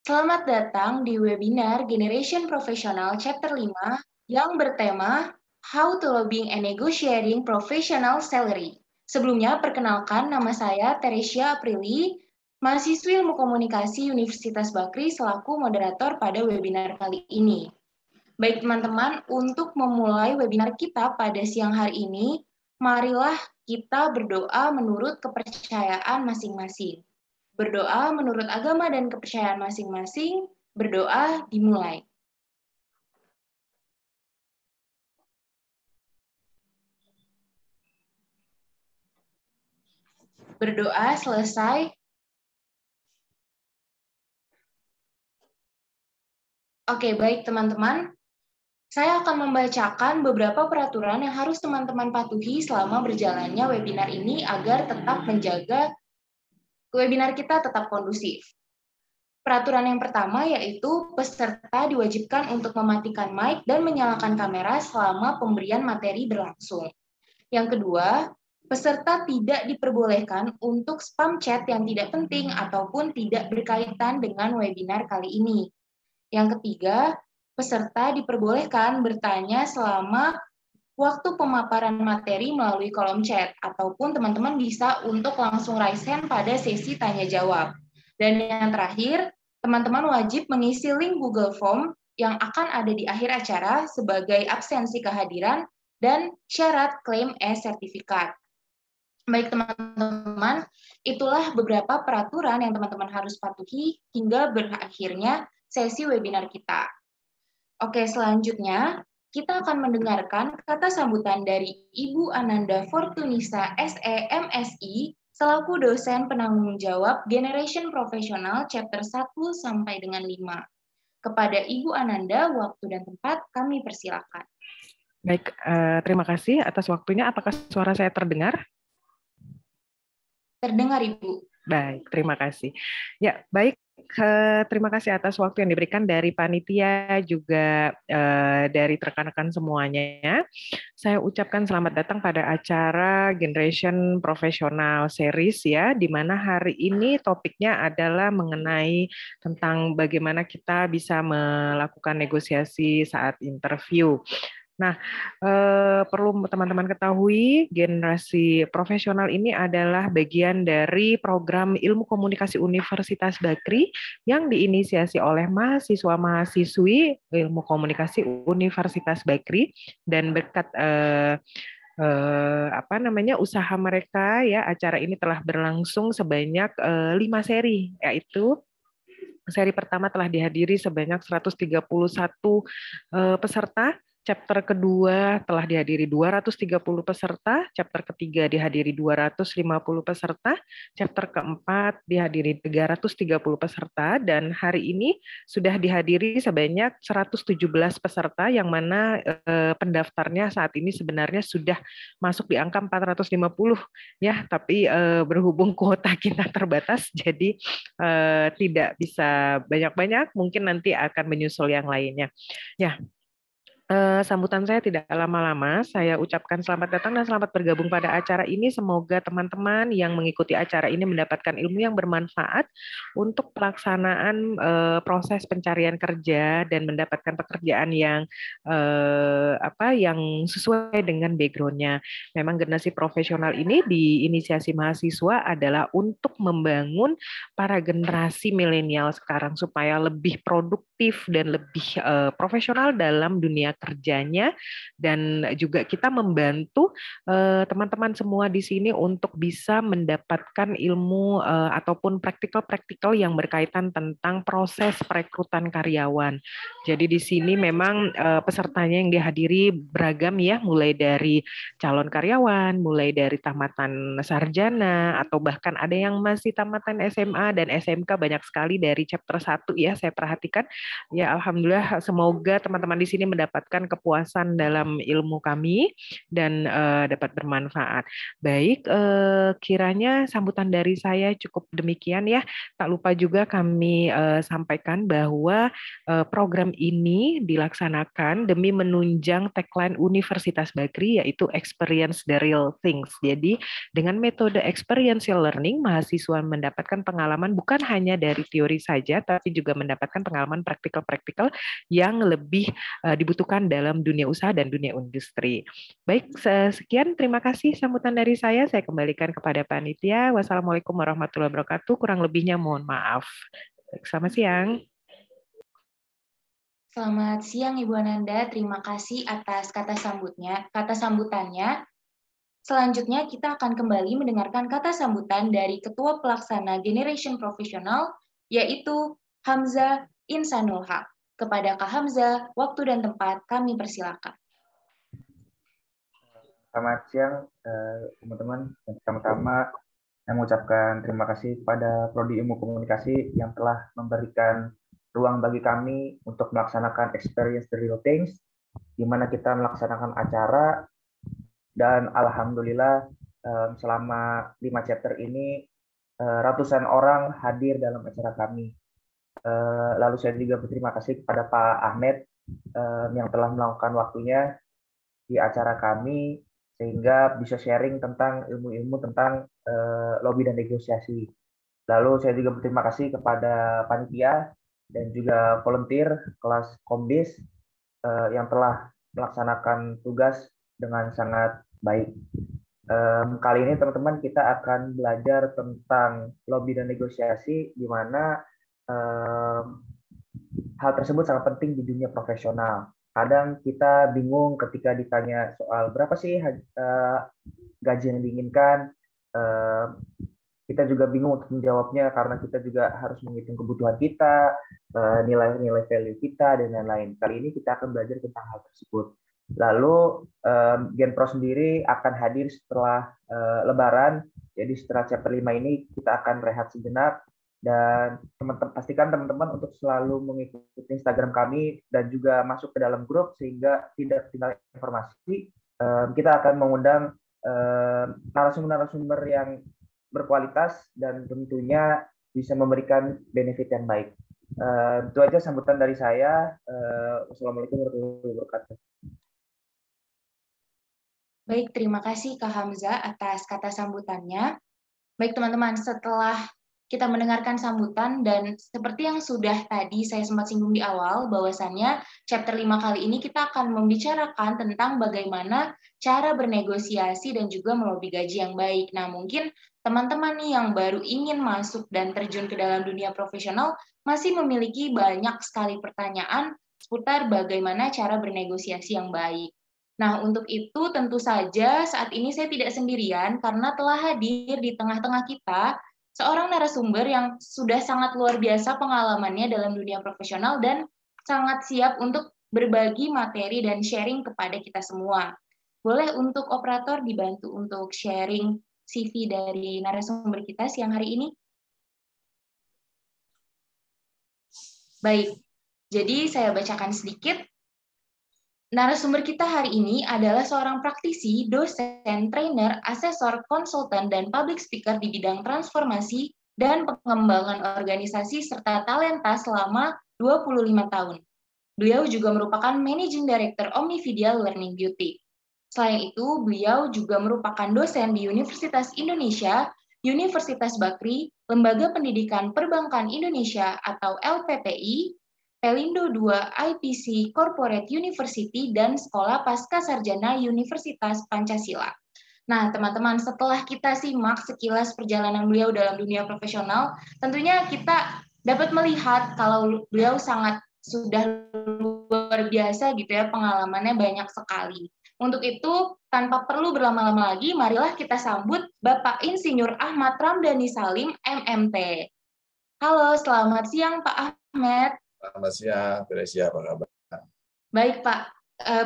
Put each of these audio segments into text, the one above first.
Selamat datang di webinar Generation Professional Chapter 5 yang bertema How to Lobbying and Negotiating Professional Salary. Sebelumnya, perkenalkan nama saya Teresia Aprili, mahasiswi Ilmu Komunikasi Universitas Bakri selaku moderator pada webinar kali ini. Baik teman-teman, untuk memulai webinar kita pada siang hari ini, marilah kita berdoa menurut kepercayaan masing-masing. Berdoa menurut agama dan kepercayaan masing-masing, berdoa dimulai. Berdoa selesai. Oke, baik teman-teman. Saya akan membacakan beberapa peraturan yang harus teman-teman patuhi selama berjalannya webinar ini agar tetap menjaga webinar kita tetap kondusif. Peraturan yang pertama yaitu peserta diwajibkan untuk mematikan mic dan menyalakan kamera selama pemberian materi berlangsung. Yang kedua, peserta tidak diperbolehkan untuk spam chat yang tidak penting ataupun tidak berkaitan dengan webinar kali ini. Yang ketiga, peserta diperbolehkan bertanya selama waktu pemaparan materi melalui kolom chat, ataupun teman-teman bisa untuk langsung raise hand pada sesi tanya-jawab. Dan yang terakhir, teman-teman wajib mengisi link Google Form yang akan ada di akhir acara sebagai absensi kehadiran dan syarat klaim e-sertifikat. Baik teman-teman, itulah beberapa peraturan yang teman-teman harus patuhi hingga berakhirnya sesi webinar kita. Oke, selanjutnya kita akan mendengarkan kata sambutan dari Ibu Ananda Fortunisa SE MSI selaku dosen penanggung jawab Generation Professional Chapter 1 sampai dengan 5. Kepada Ibu Ananda, waktu dan tempat kami persilakan. Baik, terima kasih atas waktunya. Apakah suara saya terdengar? Terdengar, Ibu. Baik, terima kasih. Ya, baik. Terima kasih atas waktu yang diberikan dari panitia juga dari rekan-rekan semuanya. Saya ucapkan selamat datang pada acara Generation Professional Series ya, di mana hari ini topiknya adalah mengenai tentang bagaimana kita bisa melakukan negosiasi saat interview. Nah, perlu teman-teman ketahui, generasi profesional ini adalah bagian dari program Ilmu Komunikasi Universitas Bakri yang diinisiasi oleh mahasiswa-mahasiswi Ilmu Komunikasi Universitas Bakri, dan berkat usaha mereka ya, acara ini telah berlangsung sebanyak 5 seri, yaitu seri pertama telah dihadiri sebanyak 131 peserta. Chapter kedua telah dihadiri 230 peserta, chapter ketiga dihadiri 250 peserta, chapter keempat dihadiri 330 peserta, dan hari ini sudah dihadiri sebanyak 117 peserta, yang mana pendaftarnya saat ini sebenarnya sudah masuk di angka 450 ya, tapi berhubung kuota kita terbatas, jadi tidak bisa banyak-banyak, mungkin nanti akan menyusul yang lainnya. Ya, sambutan saya tidak lama-lama. Saya ucapkan selamat datang dan selamat bergabung pada acara ini. Semoga teman-teman yang mengikuti acara ini mendapatkan ilmu yang bermanfaat untuk pelaksanaan proses pencarian kerja dan mendapatkan pekerjaan yang yang sesuai dengan background-nya. Memang generasi profesional ini diinisiasi mahasiswa adalah untuk membangun para generasi milenial sekarang supaya lebih produktif dan lebih profesional dalam dunia kerjanya, dan juga kita membantu teman-teman semua di sini untuk bisa mendapatkan ilmu ataupun praktikal-praktikal yang berkaitan tentang proses perekrutan karyawan. Jadi di sini memang pesertanya yang dihadiri beragam ya, mulai dari calon karyawan, mulai dari tamatan sarjana, atau bahkan ada yang masih tamatan SMA dan SMK, banyak sekali dari chapter 1 ya, saya perhatikan. Ya, alhamdulillah, semoga teman-teman di sini mendapatkan mendapatkan kepuasan dalam ilmu kami dan dapat bermanfaat. Baik, kiranya sambutan dari saya cukup demikian ya. Tak lupa juga kami sampaikan bahwa program ini dilaksanakan demi menunjang tagline Universitas Bagri, yaitu Experience the Real Things. Jadi dengan metode experiential learning, mahasiswa mendapatkan pengalaman bukan hanya dari teori saja, tapi juga mendapatkan pengalaman praktikal-praktikal yang lebih dibutuhkan dalam dunia usaha dan dunia industri. Baik, sekian. Terima kasih sambutan dari saya. Saya kembalikan kepada panitia. Wassalamualaikum warahmatullahi wabarakatuh. Kurang lebihnya mohon maaf. Selamat siang. Selamat siang Ibu Ananda. Terima kasih atas kata sambutannya. Selanjutnya kita akan kembali mendengarkan kata sambutan dari Ketua Pelaksana Generation Profesional, yaitu Hamzah Insanul Haq. Kepada Kak Hamzah, waktu dan tempat kami persilakan. Selamat siang teman-teman. Pertama-tama saya mengucapkan terima kasih kepada Prodi Ilmu Komunikasi yang telah memberikan ruang bagi kami untuk melaksanakan Experience the Real Things, di mana kita melaksanakan acara. Dan alhamdulillah selama 5 chapter ini ratusan orang hadir dalam acara kami. Lalu saya juga berterima kasih kepada Pak Ahmed yang telah melakukan waktunya di acara kami sehingga bisa sharing tentang ilmu-ilmu tentang lobby dan negosiasi. Lalu saya juga berterima kasih kepada panitia dan juga volunteer kelas Komdis yang telah melaksanakan tugas dengan sangat baik. Kali ini teman-teman kita akan belajar tentang lobby dan negosiasi, di mana hal tersebut sangat penting di dunia profesional. Kadang kita bingung ketika ditanya soal berapa sih gaji yang diinginkan. Kita juga bingung untuk menjawabnya karena kita juga harus menghitung kebutuhan kita, nilai-nilai value kita, dan lain-lain. Kali ini kita akan belajar tentang hal tersebut. Lalu Genpro sendiri akan hadir setelah Lebaran, jadi setelah chapter 5 ini kita akan rehat sejenak, dan pastikan teman-teman untuk selalu mengikuti Instagram kami dan juga masuk ke dalam grup sehingga tidak ketinggalan informasi. Kita akan mengundang narasumber-narasumber yang berkualitas dan tentunya bisa memberikan benefit yang baik. Itu aja sambutan dari saya. Wassalamualaikum warahmatullahi wabarakatuh. Baik, terima kasih Kak Hamzah atas kata sambutannya. Baik teman-teman, setelah kita mendengarkan sambutan dan seperti yang sudah tadi saya sempat singgung di awal, bahwasannya chapter 5 kali ini kita akan membicarakan tentang bagaimana cara bernegosiasi dan juga melobi gaji yang baik. Nah, mungkin teman-teman nih yang baru ingin masuk dan terjun ke dalam dunia profesional masih memiliki banyak sekali pertanyaan seputar bagaimana cara bernegosiasi yang baik. Nah, untuk itu tentu saja saat ini saya tidak sendirian karena telah hadir di tengah-tengah kita seorang narasumber yang sudah sangat luar biasa pengalamannya dalam dunia profesional dan sangat siap untuk berbagi materi dan sharing kepada kita semua. Boleh untuk operator dibantu untuk sharing CV dari narasumber kita siang hari ini? Baik, jadi saya bacakan sedikit. Narasumber kita hari ini adalah seorang praktisi, dosen, trainer, asesor, konsultan, dan public speaker di bidang transformasi dan pengembangan organisasi serta talenta selama 25 tahun. Beliau juga merupakan Managing Director Omnividya Learning Beauty. Selain itu, beliau juga merupakan dosen di Universitas Indonesia, Universitas Bakri, Lembaga Pendidikan Perbankan Indonesia atau LPPI, Pelindo II IPC Corporate University, dan Sekolah Pascasarjana Universitas Pancasila. Nah, teman-teman, setelah kita simak sekilas perjalanan beliau dalam dunia profesional, tentunya kita dapat melihat kalau beliau sudah luar biasa gitu ya, pengalamannya banyak sekali. Untuk itu, tanpa perlu berlama-lama lagi, marilah kita sambut Bapak Insinyur Ahmad Ramdhani Salim, MMT. Halo, selamat siang Pak Ahmad. Selamat siang, Teresia, apa kabar? Baik, Pak.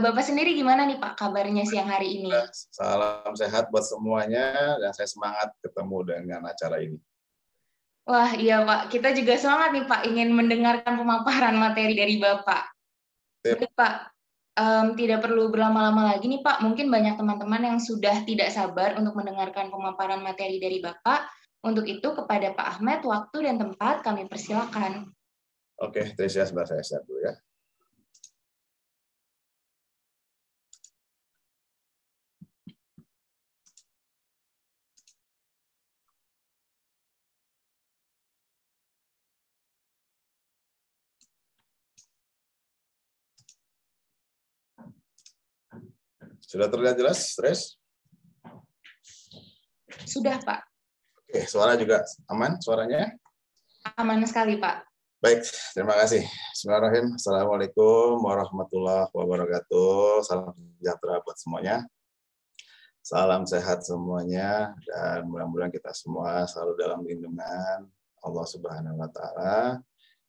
Bapak sendiri gimana nih, Pak, kabarnya siang hari ini? Salam sehat buat semuanya, dan saya semangat ketemu dengan acara ini. Wah, iya, Pak. Kita juga semangat nih, Pak, ingin mendengarkan pemaparan materi dari Bapak. Baik, Pak. Tidak perlu berlama-lama lagi nih Pak, mungkin banyak teman-teman yang sudah tidak sabar untuk mendengarkan pemaparan materi dari Bapak. Untuk itu kepada Pak Ahmed, waktu dan tempat kami persilakan. Oke, Tricia, sebelah saya share dulu ya. Sudah terlihat jelas, Tres? Sudah, Pak. Oke, suara juga aman suaranya? Aman sekali, Pak. Baik, terima kasih. Bismillahirrahmanirrahim. Assalamualaikum warahmatullahi wabarakatuh. Salam sejahtera buat semuanya. Salam sehat semuanya, dan mudah-mudahan kita semua selalu dalam lindungan Allah Subhanahu wa Ta'ala.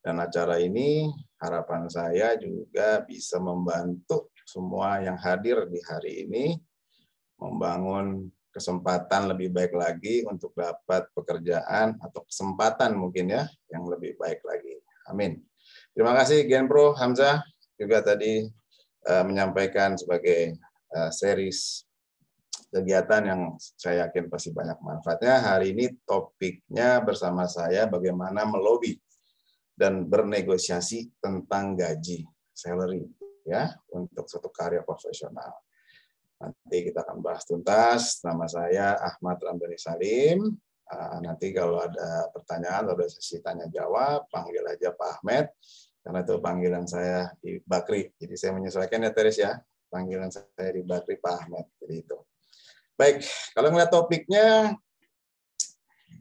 Dan acara ini harapan saya juga bisa membantu semua yang hadir di hari ini membangun kesempatan lebih baik lagi untuk dapat pekerjaan atau kesempatan mungkin ya yang lebih baik lagi. Amin. Terima kasih Genpro Hamzah juga tadi menyampaikan sebagai series kegiatan yang saya yakin pasti banyak manfaatnya. Hari ini topiknya bersama saya bagaimana melobi dan bernegosiasi tentang gaji, salary ya untuk suatu karya profesional. Nanti kita akan bahas tuntas. Nama saya Ahmad Ramdhani Salim. Nanti kalau ada pertanyaan atau ada sesi tanya jawab, panggil aja Pak Ahmed. Karena itu panggilan saya di Bakri. Jadi saya menyesuaikan ya Teres ya. Panggilan saya di Bakri Pak Ahmed. Jadi itu. Baik, kalau melihat topiknya,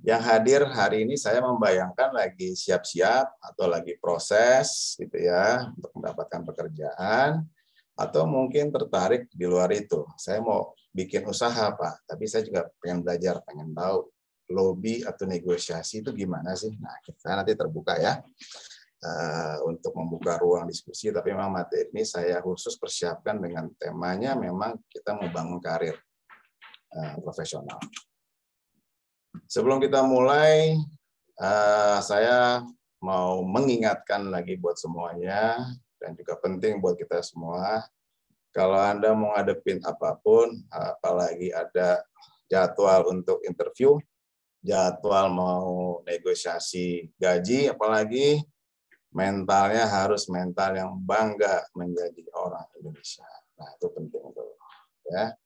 yang hadir hari ini saya membayangkan lagi siap-siap atau lagi proses gitu ya untuk mendapatkan pekerjaan atau mungkin tertarik di luar itu. Saya mau bikin usaha Pak, tapi saya juga pengen belajar, pengen tahu lobby atau negosiasi itu gimana sih. Nah, kita nanti terbuka ya untuk membuka ruang diskusi, tapi memang materi ini saya khusus persiapkan dengan temanya memang kita mau bangun karir profesional. Sebelum kita mulai, saya mau mengingatkan lagi buat semuanya, dan juga penting buat kita semua, kalau Anda mau ngadepin apapun, apalagi ada jadwal untuk interview, jadwal mau negosiasi gaji, apalagi mentalnya harus mental yang bangga menjadi orang Indonesia. Nah, itu penting tuh, ya.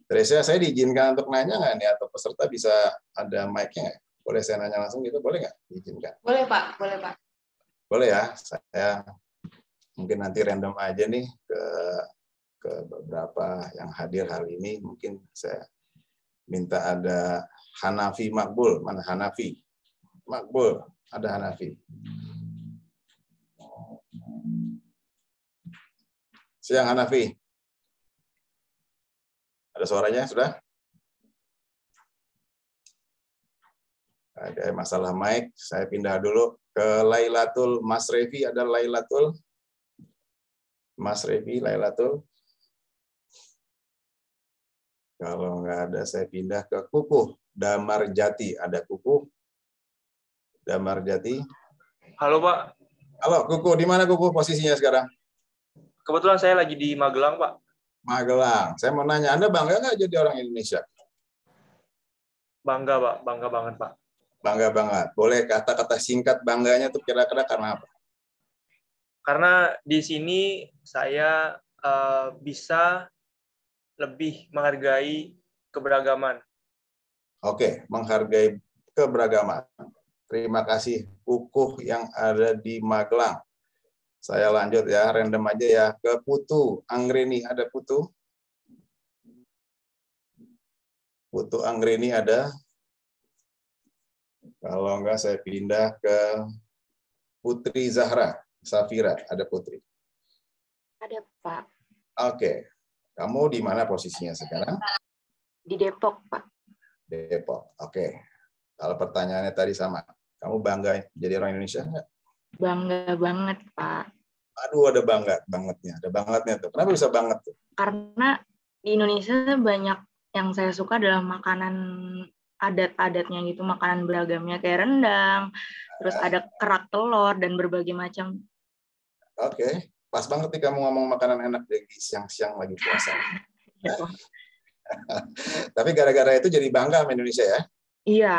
Teresa, saya diizinkan untuk nanya nggak nih, atau peserta bisa ada mic-nya nggak? Boleh saya nanya langsung gitu, boleh nggak? Diizinkan? Boleh Pak, boleh Pak. Boleh ya, saya mungkin nanti random aja nih ke beberapa yang hadir hari ini. Mungkin saya minta ada Hanafi Makbul. Mana Hanafi? Makbul, ada Hanafi. Siang Hanafi. Ada suaranya sudah? Ada masalah mic, saya pindah dulu ke Lailatul. Mas Revi, ada Lailatul? Mas Revi, Lailatul? Kalau nggak ada, saya pindah ke Kukuh. Damar Jati, ada Kukuh? Damar Jati? Halo Pak. Halo Kukuh, di mana Kukuh posisinya sekarang? Kebetulan saya lagi di Magelang Pak. Magelang. Saya mau nanya, Anda bangga nggak jadi orang Indonesia? Bangga Pak, bangga banget Pak. Bangga banget. Boleh kata-kata singkat bangganya tuh kira-kira karena apa? Karena di sini saya bisa lebih menghargai keberagaman. Oke, menghargai keberagaman. Terima kasih Kukuh yang ada di Magelang. Saya lanjut ya, random aja ya, ke Putu Anggreni. Ada Putu? Putu Anggreni ada? Kalau enggak, saya pindah ke Putri Zahra Safira. Ada Putri? Ada Pak. Oke. Kamu di mana posisinya sekarang? Di Depok Pak. Depok. Oke. Kalau pertanyaannya tadi sama. Kamu bangga jadi orang Indonesia enggak? Bangga banget Pak. Aduh, ada bangetnya. Ada bangetnya tuh. Kenapa bisa banget tuh? Karena di Indonesia banyak yang saya suka adalah makanan adat-adatnya gitu, makanan beragamnya kayak rendang, terus ada kerak telur dan berbagai macam. Oke. Pas banget nih kamu ngomong makanan enak di siang-siang lagi puasa. Tapi gara-gara itu jadi bangga sama Indonesia ya? Iya.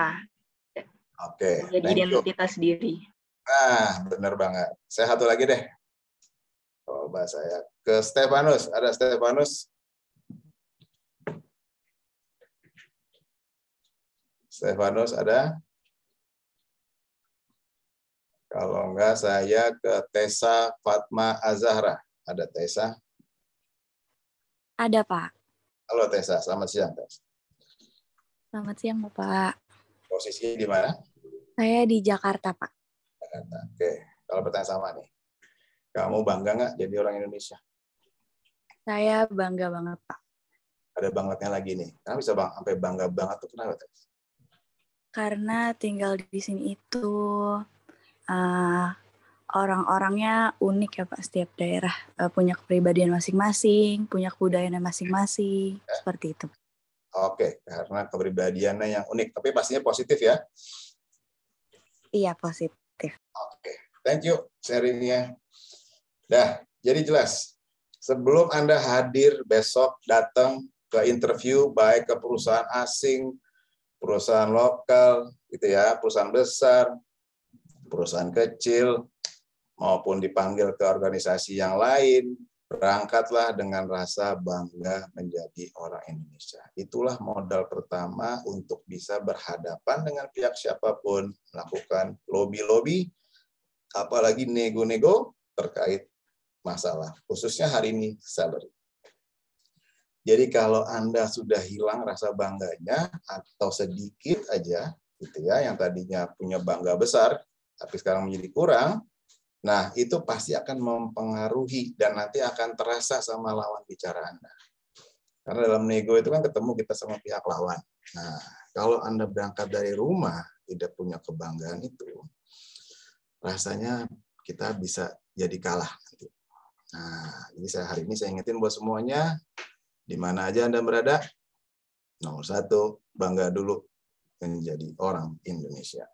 Oke, Jadi thank you. identitas diri. Nah, bener banget. Saya satu lagi deh. Coba saya ke Stefanus. Ada Stefanus? Stefanus ada? Kalau enggak, saya ke Tessa Fatma Azahra. Ada Tessa? Ada, Pak. Halo Tessa, selamat siang. Tessa. Selamat siang, Bapak. Posisinya di mana? Saya di Jakarta, Pak. Jakarta. Oke, kalau pertanyaan sama nih. Kamu bangga nggak jadi orang Indonesia? Saya bangga banget, Pak. Ada bangetnya lagi nih. Kenapa bisa sampai bangga banget tuh kenapa, Tessa? Karena tinggal di sini itu orang-orangnya unik ya Pak, setiap daerah punya kepribadian masing-masing, punya kebudayaan masing-masing, seperti itu. Oke, karena kepribadiannya yang unik, tapi pastinya positif ya? Iya, positif. Oke, thank you sharingnya. Dah, jadi jelas. Sebelum Anda hadir besok datang ke interview, baik ke perusahaan asing, perusahaan lokal, gitu ya, perusahaan besar, perusahaan kecil, maupun dipanggil ke organisasi yang lain, berangkatlah dengan rasa bangga menjadi orang Indonesia. Itulah modal pertama untuk bisa berhadapan dengan pihak siapapun, melakukan lobby-lobby, apalagi nego-nego terkait masalah, khususnya hari ini salary. Jadi kalau Anda sudah hilang rasa bangganya atau sedikit aja, gitu ya, yang tadinya punya bangga besar, tapi sekarang menjadi kurang, nah, itu pasti akan mempengaruhi dan nanti akan terasa sama lawan bicara Anda. Karena dalam nego itu kan ketemu kita sama pihak lawan. Nah, kalau Anda berangkat dari rumah, tidak punya kebanggaan itu, rasanya kita bisa jadi kalah. Nah, jadi hari ini saya ingetin buat semuanya, di mana aja Anda berada, nomor 1, bangga dulu menjadi orang Indonesia.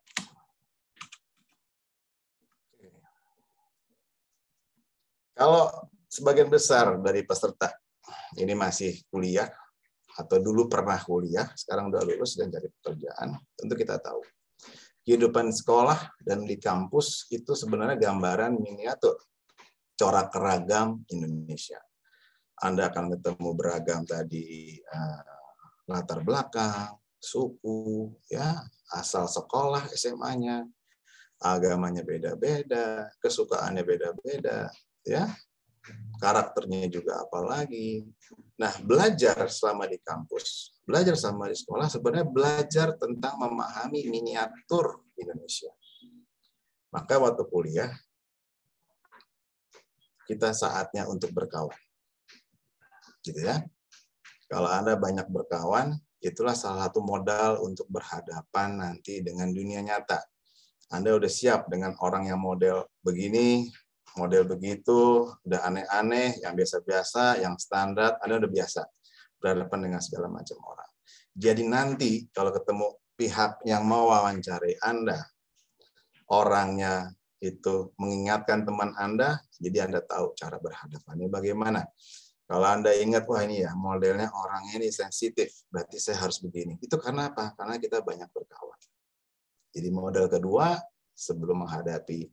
Kalau sebagian besar dari peserta ini masih kuliah atau dulu pernah kuliah, sekarang udah lulus dan cari pekerjaan, tentu kita tahu kehidupan sekolah dan di kampus itu sebenarnya gambaran miniatur corak keragam Indonesia. Anda akan ketemu beragam tadi latar belakang, suku, ya, asal sekolah SMA-nya, agamanya beda-beda, kesukaannya beda-beda. Ya, karakternya juga apalagi. Nah, belajar selama di kampus, belajar selama di sekolah sebenarnya belajar tentang memahami miniatur Indonesia. Maka waktu kuliah kita saatnya untuk berkawan, gitu ya. Kalau Anda banyak berkawan, itulah salah satu modal untuk berhadapan nanti dengan dunia nyata. Anda udah siap dengan orang yang model begini, model begitu, udah aneh-aneh, yang biasa-biasa, yang standar, Anda udah biasa berhadapan dengan segala macam orang. Jadi nanti kalau ketemu pihak yang mau wawancari Anda, orangnya itu mengingatkan teman Anda, jadi Anda tahu cara berhadapannya bagaimana. Kalau Anda ingat, wah ini ya modelnya orangnya ini sensitif, berarti saya harus begini. Itu karena apa? Karena kita banyak berkawan. Jadi model kedua, sebelum menghadapi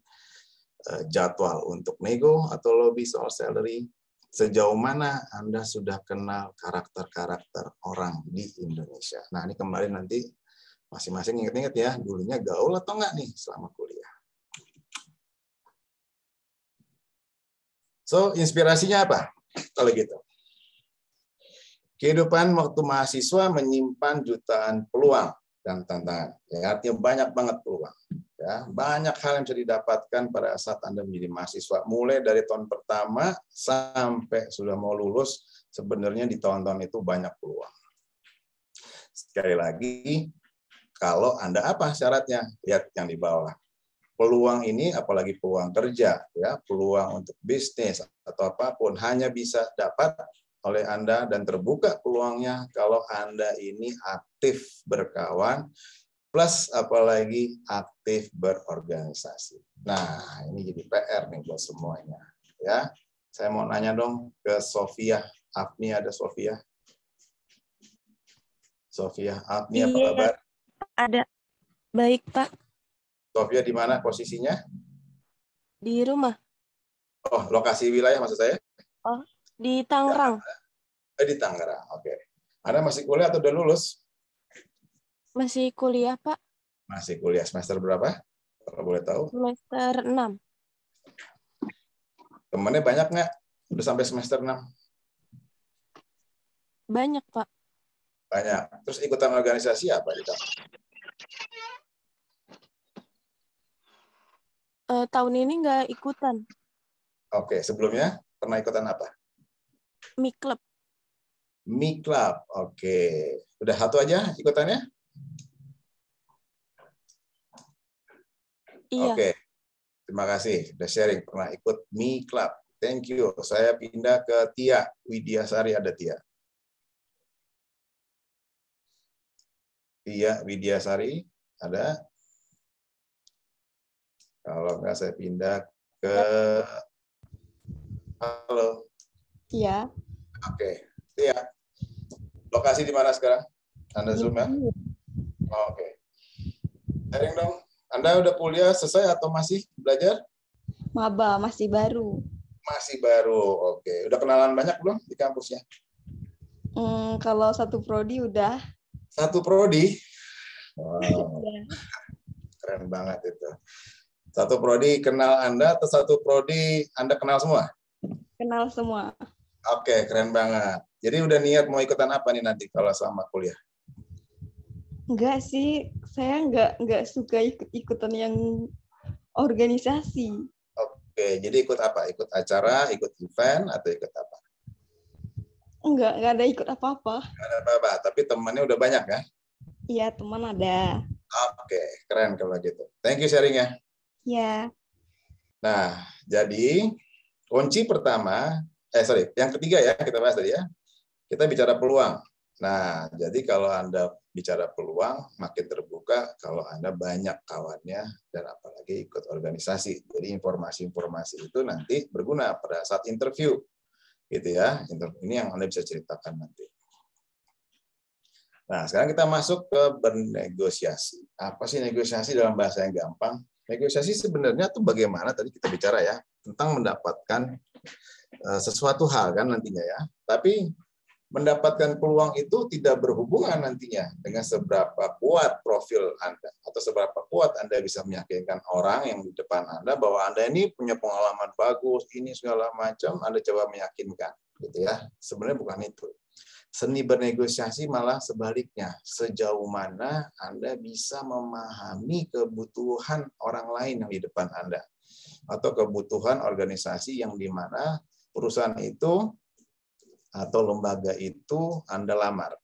jadwal untuk nego atau lobby soal salary, sejauh mana Anda sudah kenal karakter-karakter orang di Indonesia. Nah, ini kembali nanti masing-masing ingat-ingat ya, dulunya gaul atau enggak nih selama kuliah. So, inspirasinya apa? Kalau gitu. Kehidupan waktu mahasiswa menyimpan jutaan peluang dan tantangan. Ya, artinya banyak banget peluang. Ya, banyak hal yang bisa didapatkan pada saat Anda menjadi mahasiswa. Mulai dari tahun pertama sampai sudah mau lulus, sebenarnya di tahun-tahun itu banyak peluang. Sekali lagi, kalau Anda apa syaratnya? Lihat yang di bawah. Peluang ini, apalagi peluang kerja, ya, peluang untuk bisnis atau apapun, hanya bisa dapat oleh Anda dan terbuka peluangnya kalau Anda ini aktif berkawan, plus apalagi aktif berorganisasi. Nah, ini jadi PR nih buat semuanya, ya. Saya mau nanya dong ke Sofia. Afni, ada Sofia? Sofia, Afni apa kabar? Ada. Baik, Pak. Sofia di mana posisinya? Di rumah. Oh, lokasi wilayah maksud saya? Oh, di Tangerang. Di Tangerang, oke. Anda masih kuliah atau udah lulus? Masih kuliah, Pak. Masih kuliah. Semester berapa? Kalau boleh tahu. Semester 6. Temennya banyak nggak? Udah sampai semester 6? Banyak, Pak. Banyak. Terus ikutan organisasi apa di kampus? Tahun ini nggak ikutan. Oke, sebelumnya pernah ikutan apa? Mi Club. Mi Club, oke. Udah satu aja ikutannya? Iya. Oke, terima kasih. Udah sharing, pernah ikut Mi Club. Thank you. Saya pindah ke Tia. Widyasari, ada Tia. Tia Widyasari, ada? Kalau nggak saya pindah ke... Halo. Iya. Oke, Tia. Lokasi di mana sekarang? Anda Zoom ya? Oke. Sharing dong. Anda udah kuliah selesai atau masih belajar? Maba, masih baru. Masih baru, oke. Udah kenalan banyak belum di kampusnya? Kalau satu prodi udah. Satu prodi? Wow. Keren banget itu. Satu prodi kenal Anda atau satu prodi Anda kenal semua? Kenal semua. Oke, keren banget. Jadi udah niat mau ikutan apa nih nanti kalau selama kuliah? Enggak sih, saya enggak suka ikut-ikutan yang organisasi. Oke, jadi ikut apa? Ikut acara, ikut event, atau ikut apa? Enggak ada ikut apa-apa. Nggak ada apa-apa, tapi temannya udah banyak ya? Iya, teman ada. Oke, keren kalau gitu. Thank you sharing-nya. Ya. Nah, jadi kunci pertama, yang ketiga ya, kita bahas tadi ya. Kita bicara peluang. Nah, jadi kalau Anda bicara peluang, makin terbuka kalau Anda banyak kawannya dan apalagi ikut organisasi. Jadi informasi-informasi itu nanti berguna pada saat interview. Gitu ya. Ini yang Anda bisa ceritakan nanti. Nah, sekarang kita masuk ke bernegosiasi. Apa sih negosiasi dalam bahasa yang gampang? Negosiasi sebenarnya tuh bagaimana tadi kita bicara ya, tentang mendapatkan sesuatu hal kan nantinya ya. Tapi mendapatkan peluang itu tidak berhubungan nantinya dengan seberapa kuat profil Anda atau seberapa kuat Anda bisa meyakinkan orang yang di depan Anda bahwa Anda ini punya pengalaman bagus, ini segala macam, Anda coba meyakinkan, gitu ya. Sebenarnya bukan itu. Seni bernegosiasi malah sebaliknya. Sejauh mana Anda bisa memahami kebutuhan orang lain yang di depan Anda atau kebutuhan organisasi yang di mana perusahaan itu atau lembaga itu Anda lamar.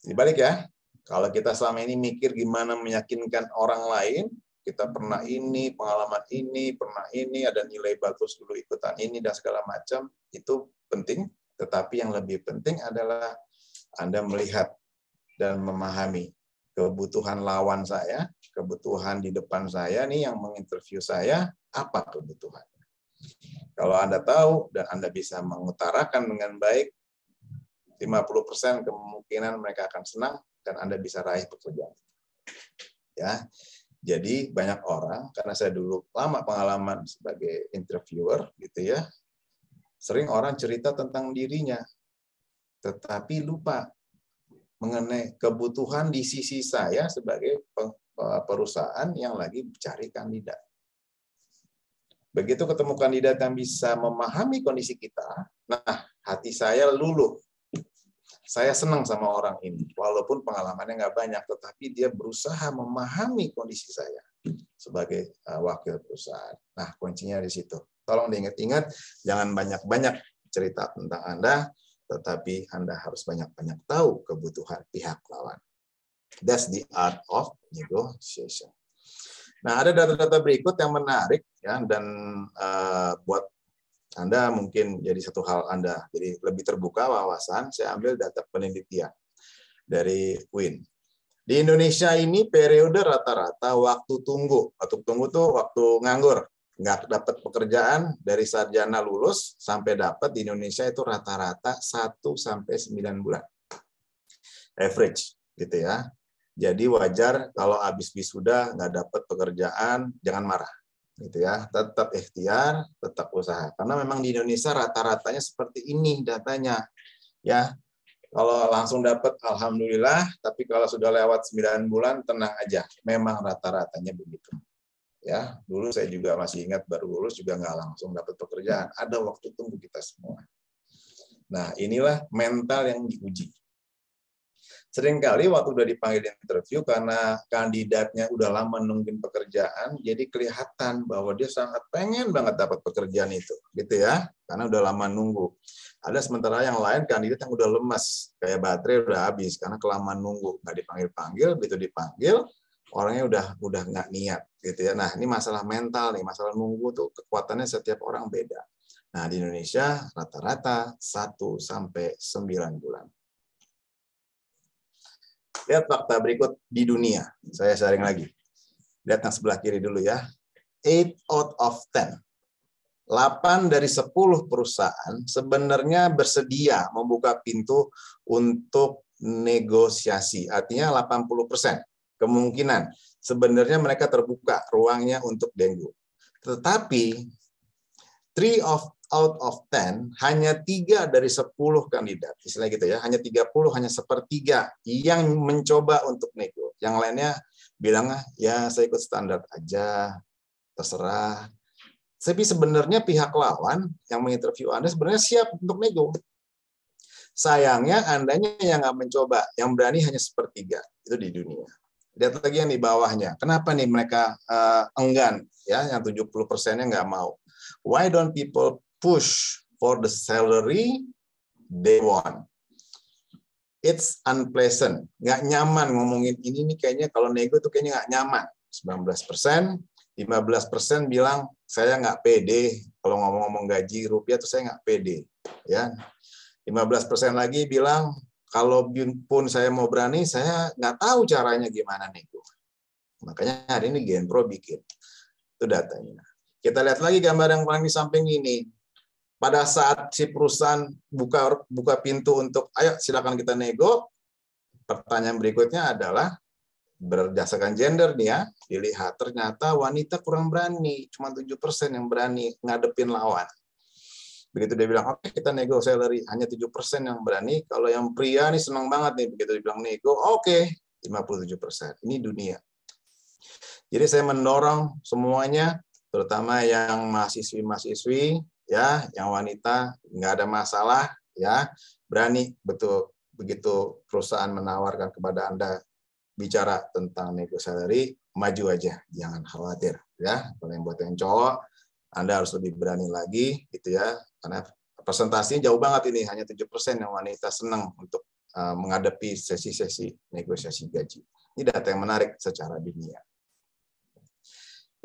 Dibalik ya, kalau kita selama ini mikir gimana meyakinkan orang lain, kita pernah ini, pengalaman ini, pernah ini, ada nilai bagus dulu ikutan ini, dan segala macam, itu penting. Tetapi yang lebih penting adalah Anda melihat dan memahami kebutuhan lawan saya, kebutuhan di depan saya, nih yang menginterview saya, apa kebutuhan. Kalau Anda tahu dan Anda bisa mengutarakan dengan baik, 50% kemungkinan mereka akan senang dan Anda bisa raih pekerjaan. Ya, jadi banyak orang, karena saya dulu lama pengalaman sebagai interviewer, gitu ya, sering orang cerita tentang dirinya, tetapi lupa mengenai kebutuhan di sisi saya sebagai perusahaan yang lagi mencari kandidat. Begitu ketemu kandidat yang bisa memahami kondisi kita, nah hati saya luluh. Saya senang sama orang ini, walaupun pengalamannya nggak banyak, tetapi dia berusaha memahami kondisi saya sebagai wakil perusahaan. Nah, kuncinya di situ. Tolong diingat-ingat, jangan banyak-banyak cerita tentang Anda, tetapi Anda harus banyak-banyak tahu kebutuhan pihak lawan. That's the art of negotiation. Nah, ada data-data berikut yang menarik ya, dan buat Anda mungkin jadi satu hal Anda jadi lebih terbuka wawasan. Saya ambil data penelitian dari UIN. Di Indonesia ini periode rata-rata waktu tunggu tuh waktu nganggur nggak dapat pekerjaan dari sarjana lulus sampai dapat di Indonesia itu rata-rata 1 sampai 9 bulan. Average gitu ya. Jadi wajar kalau habis wisuda nggak dapat pekerjaan, jangan marah. Gitu ya. Tetap ikhtiar, tetap usaha. Karena memang di Indonesia rata-ratanya seperti ini datanya. Ya. Kalau langsung dapat alhamdulillah, tapi kalau sudah lewat 9 bulan tenang aja. Memang rata-ratanya begitu. Ya, dulu saya juga masih ingat baru lulus juga nggak langsung dapat pekerjaan. Ada waktu tunggu kita semua. Nah, inilah mental yang diuji. Seringkali waktu udah dipanggil interview karena kandidatnya udah lama nungguin pekerjaan, jadi kelihatan bahwa dia sangat pengen banget dapat pekerjaan itu, gitu ya, karena udah lama nunggu. Ada sementara yang lain kandidat yang udah lemas, kayak baterai udah habis karena kelamaan nunggu, nggak dipanggil-panggil, begitu dipanggil orangnya udah nggak niat, gitu ya. Nah ini masalah mental nih, masalah nunggu tuh kekuatannya setiap orang beda. Nah di Indonesia rata-rata 1 sampai 9 bulan. Lihat fakta berikut di dunia. Saya sharing lagi. Lihat yang sebelah kiri dulu ya. 8 out of 10. 8 dari 10 perusahaan sebenarnya bersedia membuka pintu untuk negosiasi. Artinya 80% kemungkinan sebenarnya mereka terbuka ruangnya untuk nego. Tetapi 3 out of 10, hanya 3 dari 10 kandidat, istilah gitu ya, hanya 30, hanya sepertiga yang mencoba untuk nego. Yang lainnya bilang, ya saya ikut standar aja, terserah. Tapi sebenarnya pihak lawan yang menginterview Anda sebenarnya siap untuk nego. Sayangnya Andanya yang nggak mencoba, yang berani hanya sepertiga. Itu di dunia. Lihat lagi yang di bawahnya. Kenapa nih mereka enggan? Ya, yang 70%-nya nggak mau. Why don't people push for the salary they want? It's unpleasant. Nggak nyaman ngomongin ini nih, kayaknya kalau nego tuh kayaknya nggak nyaman. 19%, 15% bilang saya nggak pede kalau ngomong-ngomong gaji rupiah tuh saya nggak pede. Ya, 15% lagi bilang kalau pun saya mau berani, saya nggak tahu caranya gimana nego. Makanya hari ini Genpro bikin. Itu datanya. Kita lihat lagi gambar yang paling di samping ini. Pada saat si perusahaan buka pintu untuk, ayo silakan kita nego, pertanyaan berikutnya adalah, berdasarkan gender nih ya, dilihat ternyata wanita kurang berani, cuma 7% yang berani ngadepin lawan. Begitu dia bilang, oke kita nego salary, hanya 7% yang berani, kalau yang pria nih senang banget nih, begitu dibilang nego, oke, 57%. Ini dunia. Jadi saya mendorong semuanya, terutama yang mahasiswi-mahasiswi, ya, yang wanita nggak ada masalah, ya, berani betul begitu perusahaan menawarkan kepada Anda bicara tentang nego salary, maju aja, jangan khawatir, ya. Kalau yang buat yang cowok, Anda harus lebih berani lagi, gitu ya, karena presentasinya jauh banget ini, hanya 7% yang wanita senang untuk menghadapi sesi-sesi negosiasi gaji. Ini data yang menarik secara dunia.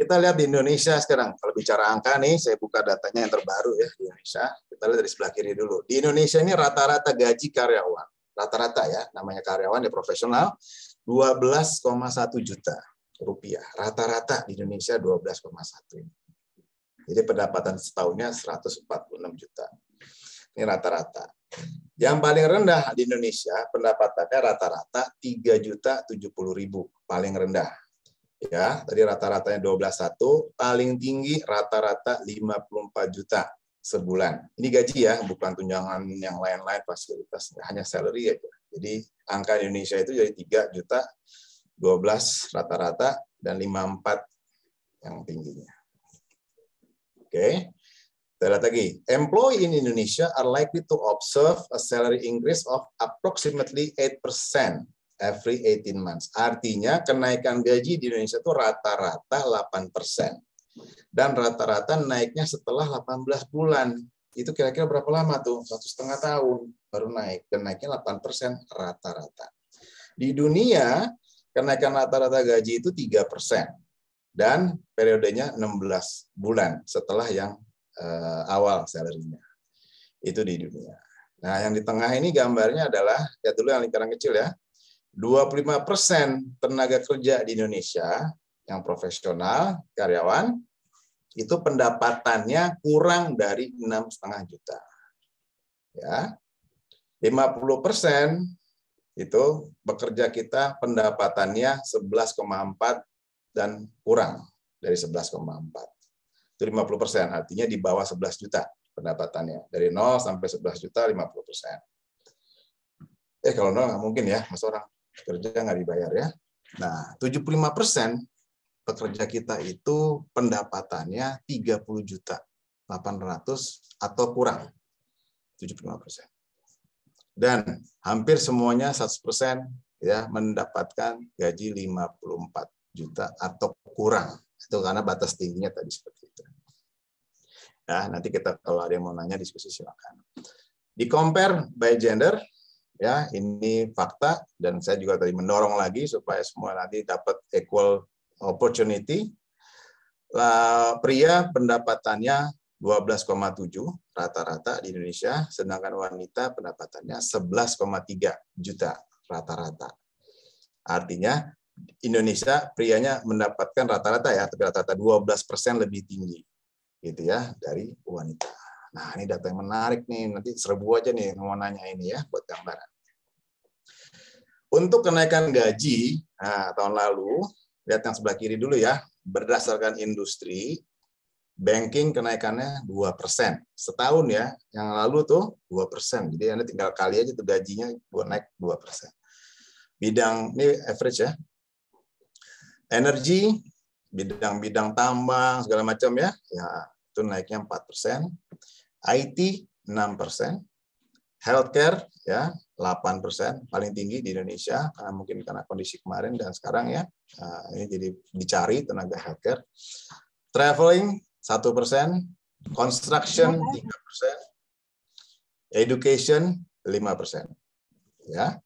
Kita lihat di Indonesia sekarang. Kalau bicara angka nih, saya buka datanya yang terbaru ya di Indonesia. Kita lihat dari sebelah kiri dulu. Di Indonesia ini rata-rata gaji karyawan. Rata-rata ya, namanya karyawan ya profesional, 12,1 juta rupiah. Rata-rata di Indonesia 12,1. Jadi pendapatan setahunnya 146 juta. Ini rata-rata. Yang paling rendah di Indonesia pendapatannya rata-rata 3.070.000, paling rendah. Ya, tadi rata-ratanya 12,1, paling tinggi rata-rata 54 juta sebulan. Ini gaji ya, bukan tunjangan yang lain-lain fasilitas, hanya salary aja. Jadi angka Indonesia itu jadi 3 juta, 12 rata-rata, dan 54 yang tingginya. Oke, kita lihat lagi. Employee in Indonesia are likely to observe a salary increase of approximately 8% every 18 months. Artinya kenaikan gaji di Indonesia itu rata-rata 8%. Dan rata-rata naiknya setelah 18 bulan. Itu kira-kira berapa lama tuh? 1,5 tahun baru naik. Dan naiknya 8% rata-rata. Di dunia, kenaikan rata-rata gaji itu 3%. Dan periodenya 16 bulan setelah yang awal salary-nya. Itu di dunia. Nah, yang di tengah ini gambarnya adalah, lihat dulu yang lingkaran kecil ya, 25% tenaga kerja di Indonesia yang profesional, karyawan, itu pendapatannya kurang dari 6,5 juta. Ya. 50% itu bekerja kita pendapatannya 11,4 dan kurang dari 11,4. Itu 50%, artinya di bawah 11 juta pendapatannya. Dari 0 sampai 11 juta 50%. Kalau 0 nggak mungkin ya, masa orang kerja nggak dibayar ya. Nah, 75% pekerja kita itu pendapatannya 30 juta 800 atau kurang. 75%. Dan hampir semuanya 100% ya mendapatkan gaji 54 juta atau kurang. Itu karena batas tingginya tadi seperti itu. Nah, nanti kita kalau ada yang mau nanya diskusi silakan. Di compare by gender, ya ini fakta dan saya juga tadi mendorong lagi supaya semua nanti dapat equal opportunity. Pria pendapatannya 12,7 rata-rata di Indonesia, sedangkan wanita pendapatannya 11,3 juta rata-rata. Artinya Indonesia prianya mendapatkan rata-rata ya, tapi rata-rata 12% lebih tinggi gitu ya dari wanita. Nah, ini data yang menarik nih, nanti serbu aja nih mau nanya ini ya buat gambaran. Untuk kenaikan gaji, nah, tahun lalu, lihat yang sebelah kiri dulu ya, berdasarkan industri, banking kenaikannya 2%. Setahun ya, yang lalu tuh 2%. Jadi Anda tinggal kali aja tuh gajinya naik 2%. Bidang, ini average ya. Energi, bidang-bidang tambang, segala macam ya, itu naiknya 4%. IT, 6%. Healthcare, ya 8%, paling tinggi di Indonesia, karena mungkin karena kondisi kemarin dan sekarang ya, ini jadi dicari tenaga healthcare. Traveling, 1%, construction 3%, education 5%. Ya.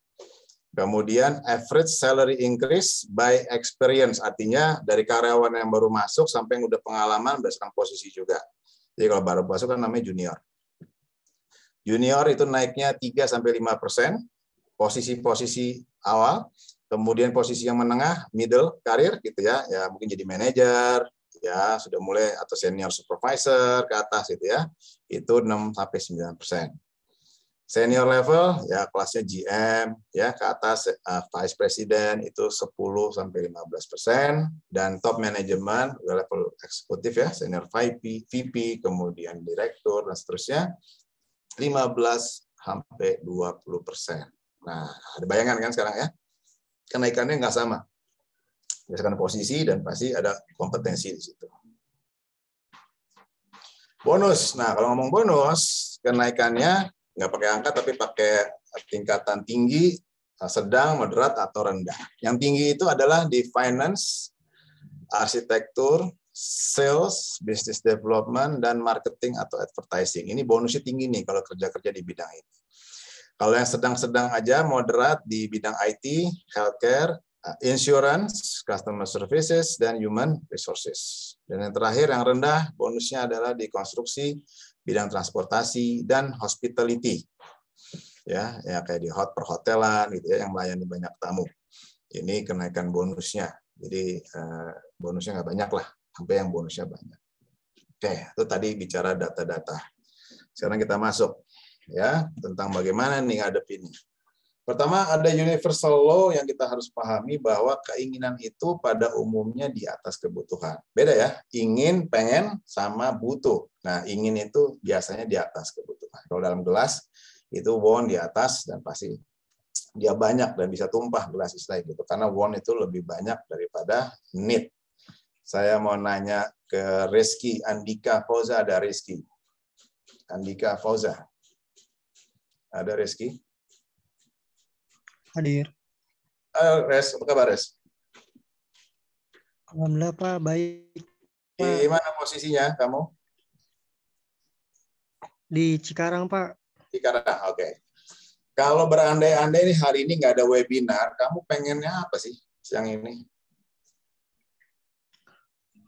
Kemudian average salary increase by experience, artinya dari karyawan yang baru masuk sampai yang udah pengalaman berdasarkan posisi juga. Jadi kalau baru masuk kan namanya junior. Junior itu naiknya 3-5%, posisi-posisi awal, kemudian posisi yang menengah, middle karir gitu ya, ya mungkin jadi manajer, ya sudah mulai atau senior supervisor ke atas gitu ya, itu 6-9%. Senior level ya kelasnya GM ya ke atas vice president itu 10-15%, dan top management level eksekutif ya senior VP kemudian direktur dan seterusnya 15-20%. Nah, ada bayangan kan sekarang ya? Kenaikannya nggak sama. Berdasarkan posisi dan pasti ada kompetensi di situ. Bonus. Nah, kalau ngomong bonus, kenaikannya nggak pakai angka tapi pakai tingkatan tinggi, sedang, moderat, atau rendah. Yang tinggi itu adalah di finance, arsitektur, sales, business development, dan marketing atau advertising. Ini bonusnya tinggi nih kalau kerja-kerja di bidang ini. Kalau yang sedang-sedang aja, moderat di bidang IT, healthcare, insurance, customer services, dan human resources. Dan yang terakhir, yang rendah, bonusnya adalah di konstruksi, bidang transportasi, dan hospitality. Ya kayak di perhotelan gitu ya, yang melayani banyak tamu. Ini kenaikan bonusnya. Jadi bonusnya nggak banyak lah, sampai yang bonusnya banyak. Oke, itu tadi bicara data-data. Sekarang kita masuk ya tentang bagaimana nih ngadepinnya. Pertama, ada universal law yang kita harus pahami bahwa keinginan itu pada umumnya di atas kebutuhan. Beda ya, ingin, pengen, sama butuh. Nah, ingin itu biasanya di atas kebutuhan. Kalau dalam gelas, itu want di atas dan pasti dia banyak dan bisa tumpah gelas istilahnya gitu. Karena want itu lebih banyak daripada need. Saya mau nanya ke Rizky, Andika Fauza, ada Rizky. Andika Fauza. Ada Rizky? Hadir. Res, apa kabar Res? Alhamdulillah Pak, baik. Di mana posisinya kamu? Di Cikarang Pak. Cikarang, oke. Kalau berandai-andai nih hari ini nggak ada webinar, kamu pengennya apa sih siang ini?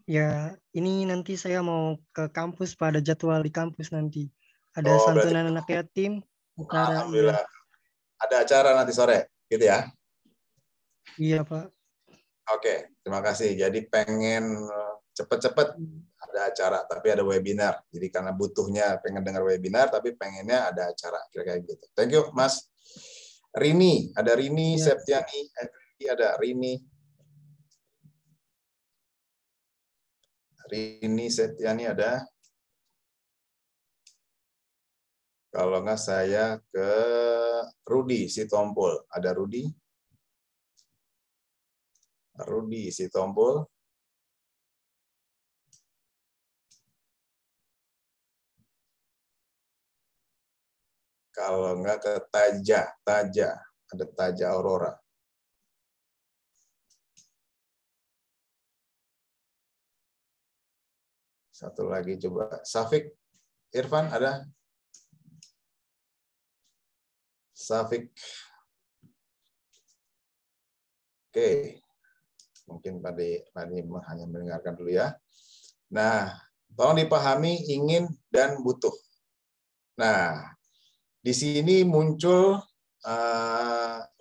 Ya, ini nanti saya mau ke kampus Pak, ada jadwal di kampus nanti. Ada santunan anak yatim. Alhamdulillah. Ya. Ada acara nanti sore, gitu ya? Iya Pak. Oke, terima kasih. Jadi pengen cepet-cepet ada acara, tapi ada webinar. Jadi karena butuhnya pengen dengar webinar, tapi pengennya ada acara, kira-kira gitu. Thank you, Mas. Rini, ada Rini, Septiani, ada Rini. Rini Septiani ada. Kalau nggak saya ke Rudi Sitompul. Ada Rudi? Rudi Sitompul. Kalau nggak ke Taja. Ada Taja Aurora. Satu lagi coba. Safik Irfan ada? Safik. Oke. Mungkin tadi hanya mendengarkan dulu ya. Nah, tolong dipahami ingin dan butuh. Nah, di sini muncul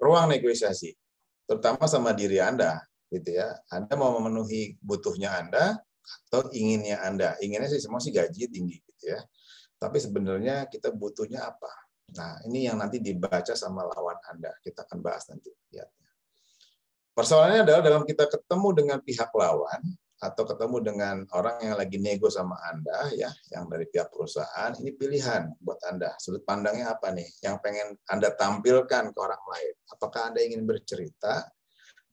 ruang negosiasi, terutama sama diri Anda, gitu ya. Anda mau memenuhi butuhnya Anda atau inginnya Anda. Inginnya sih semua sih gaji tinggi, gitu ya. Tapi sebenarnya kita butuhnya apa? Nah, ini yang nanti dibaca sama lawan Anda. Kita akan bahas nanti. Lihatnya. Persoalannya adalah dalam kita ketemu dengan pihak lawan atau ketemu dengan orang yang lagi nego sama Anda, ya, yang dari pihak perusahaan, ini pilihan buat Anda. Sudut pandangnya apa nih? Yang pengen Anda tampilkan ke orang lain. Apakah Anda ingin bercerita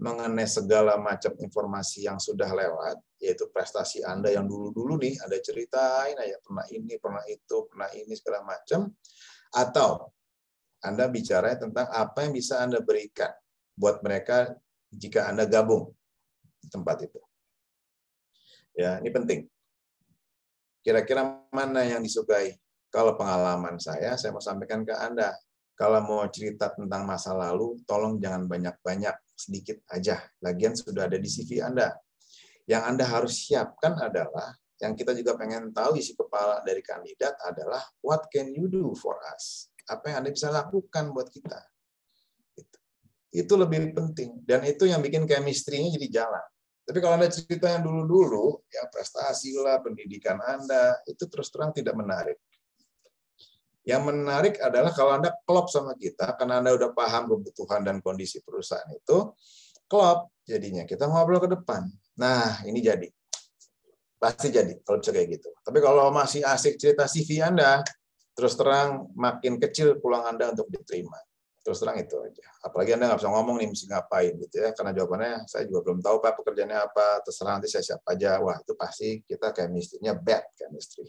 mengenai segala macam informasi yang sudah lewat, yaitu prestasi Anda yang dulu-dulu nih, Anda ceritain aja pernah ini, pernah itu, pernah ini, segala macam, atau Anda bicara tentang apa yang bisa Anda berikan buat mereka jika Anda gabung di tempat itu. Ya, ini penting. Kira-kira mana yang disukai? Kalau pengalaman saya mau sampaikan ke Anda. Kalau mau cerita tentang masa lalu, tolong jangan banyak-banyak, sedikit aja. Lagian sudah ada di CV Anda. Yang Anda harus siapkan adalah, yang kita juga pengen tahu isi kepala dari kandidat adalah, what can you do for us? Apa yang Anda bisa lakukan buat kita? Itu lebih penting. Dan itu yang bikin chemistry-nya jadi jalan. Tapi kalau Anda cerita yang dulu-dulu, ya prestasi lah, pendidikan Anda, itu terus terang tidak menarik. Yang menarik adalah kalau Anda klop sama kita, karena Anda udah paham kebutuhan dan kondisi perusahaan itu, klop jadinya. Kita ngobrol ke depan. Nah, ini jadi. Pasti jadi, kalau bisa kayak gitu. Tapi kalau masih asik cerita CV Anda, terus terang makin kecil peluang Anda untuk diterima. Terus terang itu aja. Apalagi Anda nggak bisa ngomong nih, mesti ngapain gitu ya. Karena jawabannya saya juga belum tahu Pak pekerjaannya apa. Terserah nanti saya siap aja. Wah, itu pasti kita chemistry-nya bad chemistry.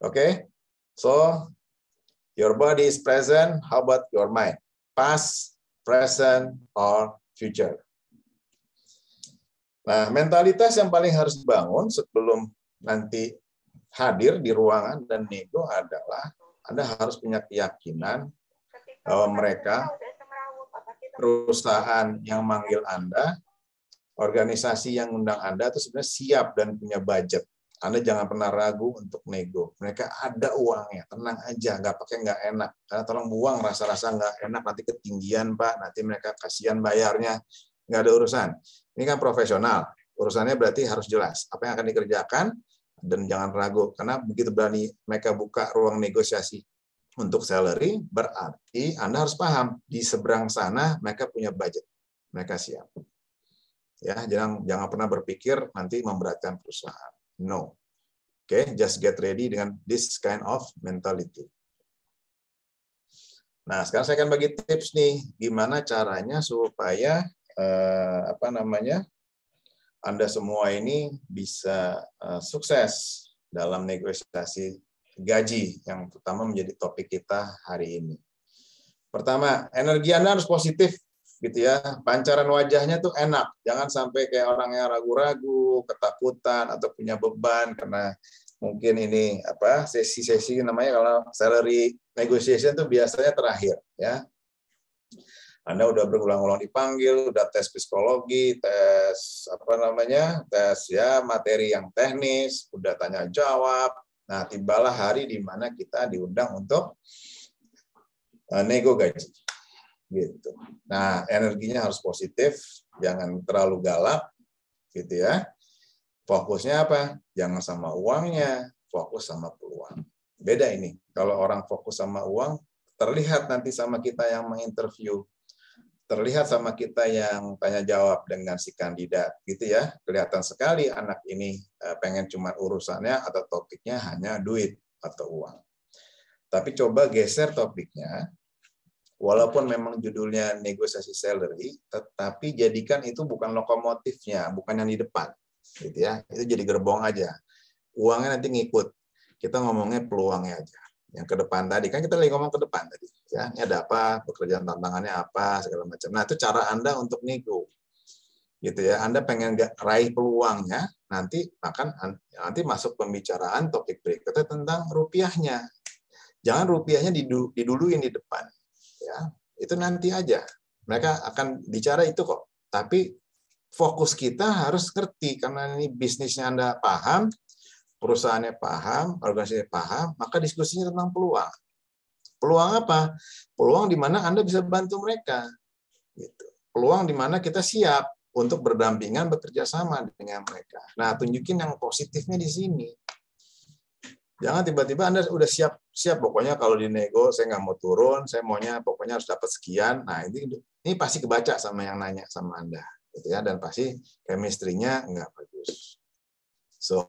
Oke? So, your body is present. How about your mind? Past, present, or future? Nah, mentalitas yang paling harus dibangun sebelum nanti hadir di ruangan dan nego adalah Anda harus punya keyakinan bahwa mereka, perusahaan yang manggil Anda, organisasi yang undang Anda itu sebenarnya siap dan punya budget. Anda jangan pernah ragu untuk nego. Mereka ada uangnya, tenang aja, nggak enak. Karena tolong buang rasa-rasa nggak enak, nanti ketinggian Pak, nanti mereka kasihan bayarnya, nggak ada urusan. Ini kan profesional, urusannya berarti harus jelas. Apa yang akan dikerjakan, dan jangan ragu, karena begitu berani mereka buka ruang negosiasi untuk salary, berarti Anda harus paham di seberang sana mereka punya budget, mereka siap. Ya, jangan pernah berpikir nanti memberatkan perusahaan. No. Oke, just get ready dengan this kind of mentality. Nah, sekarang saya akan bagi tips nih, gimana caranya supaya Anda semua ini bisa sukses dalam negosiasi gaji yang pertama menjadi topik kita hari ini. Pertama, energi Anda harus positif gitu ya. Pancaran wajahnya tuh enak. Jangan sampai kayak orang yang ragu-ragu, ketakutan atau punya beban karena mungkin ini sesi-sesi namanya kalau salary negotiation tuh biasanya terakhir ya. Anda udah berulang-ulang dipanggil, udah tes psikologi, tes tes ya materi yang teknis, udah tanya jawab. Nah, tibalah hari di mana kita diundang untuk nego gaji. Gitu. Nah, energinya harus positif, jangan terlalu galak, gitu ya. Fokusnya apa? Jangan sama uangnya, fokus sama peluang. Beda ini. Kalau orang fokus sama uang, terlihat nanti sama kita yang menginterview, terlihat sama kita yang tanya jawab dengan si kandidat, gitu ya. Kelihatan sekali anak ini pengen cuma urusannya atau topiknya hanya duit atau uang. Tapi coba geser topiknya, walaupun memang judulnya negosiasi salary, tetapi jadikan itu bukan lokomotifnya, bukan yang di depan, gitu ya. Itu jadi gerbong aja. Uangnya nanti ngikut. Kita ngomongnya peluangnya aja. Yang ke depan tadi, kan kita lagi ngomong ke depan tadi. Ya, ini ada apa, pekerjaan tantangannya apa, segala macam. Nah, itu cara Anda untuk nego. Gitu ya. Anda pengen raih peluangnya, nanti masuk pembicaraan topik berikutnya tentang rupiahnya. Jangan rupiahnya diduluin di depan. Ya, itu nanti aja. Mereka akan bicara itu kok. Tapi fokus kita harus ngerti, karena ini bisnisnya Anda paham, perusahaannya paham, organisasinya paham, maka diskusinya tentang peluang. Peluang apa? Peluang di mana Anda bisa bantu mereka. Gitu. Peluang di mana kita siap untuk berdampingan, bekerja sama dengan mereka. Nah, tunjukin yang positifnya di sini. Jangan tiba-tiba Anda udah siap pokoknya kalau di nego saya nggak mau turun, saya maunya pokoknya harus dapat sekian. Nah, ini pasti kebaca sama yang nanya sama Anda, gitu ya, dan pasti chemistry-nya nggak bagus. So,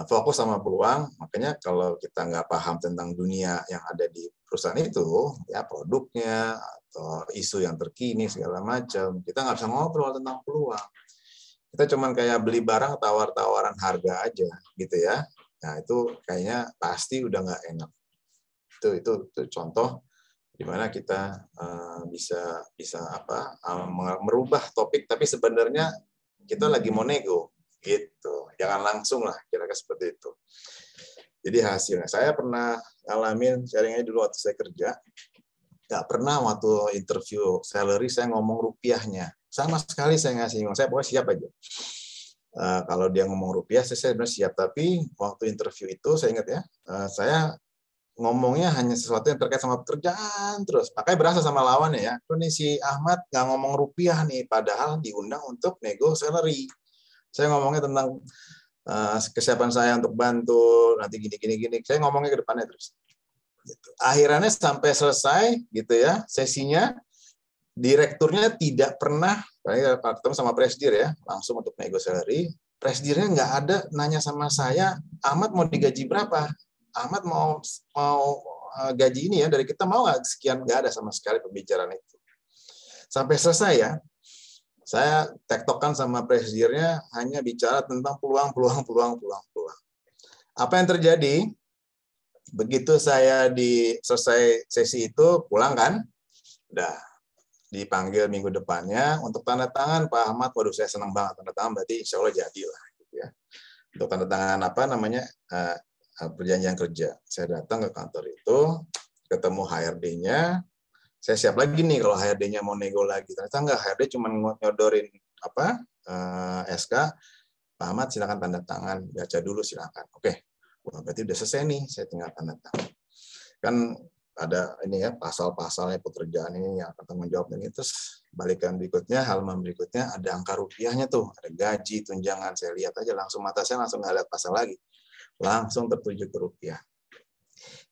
fokus sama peluang. Makanya kalau kita nggak paham tentang dunia yang ada di perusahaan itu, ya produknya atau isu yang terkini segala macam, kita nggak bisa ngobrol tentang peluang. Kita cuman kayak beli barang tawar-tawaran harga aja, gitu ya. Nah, itu kayaknya pasti udah nggak enak. Itu contoh di mana kita bisa merubah topik, tapi sebenarnya kita lagi mau nego. Gitu, jangan langsung lah, kira-kira seperti itu. Jadi hasilnya, saya pernah ngalamin sharingnya dulu waktu saya kerja, nggak pernah waktu interview salary saya ngomong rupiahnya, sama sekali saya nggak singgung, saya pokoknya siap aja. Kalau dia ngomong rupiah, saya benar siap. Tapi waktu interview itu saya ingat ya, saya ngomongnya hanya sesuatu yang terkait sama pekerjaan terus. Makanya berasa sama lawannya ya, ini si Ahmad nggak ngomong rupiah nih, padahal diundang untuk nego salary. Saya ngomongnya tentang kesiapan saya untuk bantu, nanti gini. Saya ngomongnya ke depannya terus. Gitu. Akhirnya sampai selesai gitu ya sesinya, direkturnya tidak pernah, ketemu sama presidir ya, langsung untuk nego salary. Presidirnya nggak ada nanya sama saya, Ahmad mau digaji berapa? Ahmad mau gaji ini ya dari kita mau nggak sekian? Nggak ada sama sekali pembicaraan itu. Sampai selesai ya. Saya tektokan sama presidirnya hanya bicara tentang peluang. Apa yang terjadi? Begitu saya selesai sesi itu, pulang kan? Udah dipanggil minggu depannya untuk tanda tangan Pak Ahmad. Waduh, saya senang banget tanda tangan, berarti insya Allah jadilah. Gitu ya. Untuk tanda tangan perjanjian kerja. Saya datang ke kantor itu, ketemu HRD-nya. Saya siap lagi nih kalau HRD-nya mau nego lagi. Ternyata enggak, HRD cuma nyodorin SK, Pak Ahmad silakan tanda tangan, baca dulu silakan. Oke, berarti udah selesai nih, saya tinggal tanda tangan. Kan ada ini ya pasal-pasalnya pekerjaan ini yang akan tanggung jawab ini. Terus balikan berikutnya, halaman berikutnya ada angka rupiahnya tuh, ada gaji, tunjangan. Saya lihat aja langsung mata saya langsung nggak lihat pasal lagi, langsung tertuju ke rupiah.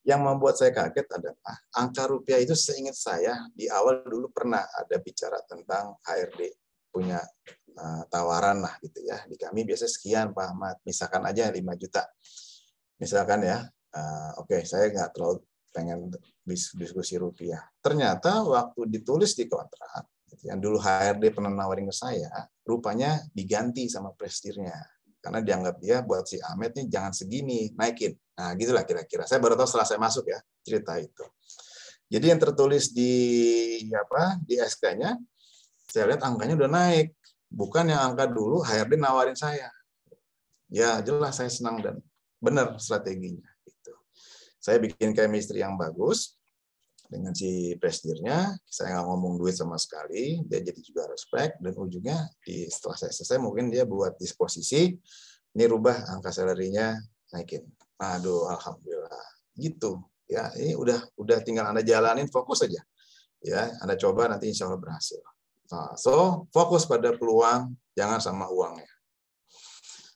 Yang membuat saya kaget adalah angka rupiah itu seingat saya di awal dulu pernah ada bicara tentang HRD punya tawaran lah gitu ya. Di kami biasa sekian Pak Ahmad, misalkan aja 5 juta. Misalkan ya, oke, saya nggak terlalu pengen diskusi rupiah. Ternyata waktu ditulis di kontrak, yang dulu HRD pernah nawarin ke saya, rupanya diganti sama presidirnya. Karena dianggap dia buat si Ahmed nih jangan segini, naikin. Nah, gitulah kira-kira. Saya baru tahu setelah saya masuk ya cerita itu. Jadi yang tertulis di SK-nya, saya lihat angkanya udah naik. Bukan yang angka dulu HRD nawarin saya. Ya jelas saya senang dan benar strateginya. Gitu. Saya bikin chemistry yang bagus dengan si presidirnya. Saya nggak ngomong duit sama sekali. Dia jadi juga respect. Dan ujungnya setelah saya selesai mungkin dia buat disposisi. Ini rubah angka salary-nya naikin. Aduh, alhamdulillah. Gitu. Ya, ini udah tinggal Anda jalanin, fokus aja. Ya, Anda coba nanti insya Allah berhasil. Nah, so fokus pada peluang, jangan sama uangnya.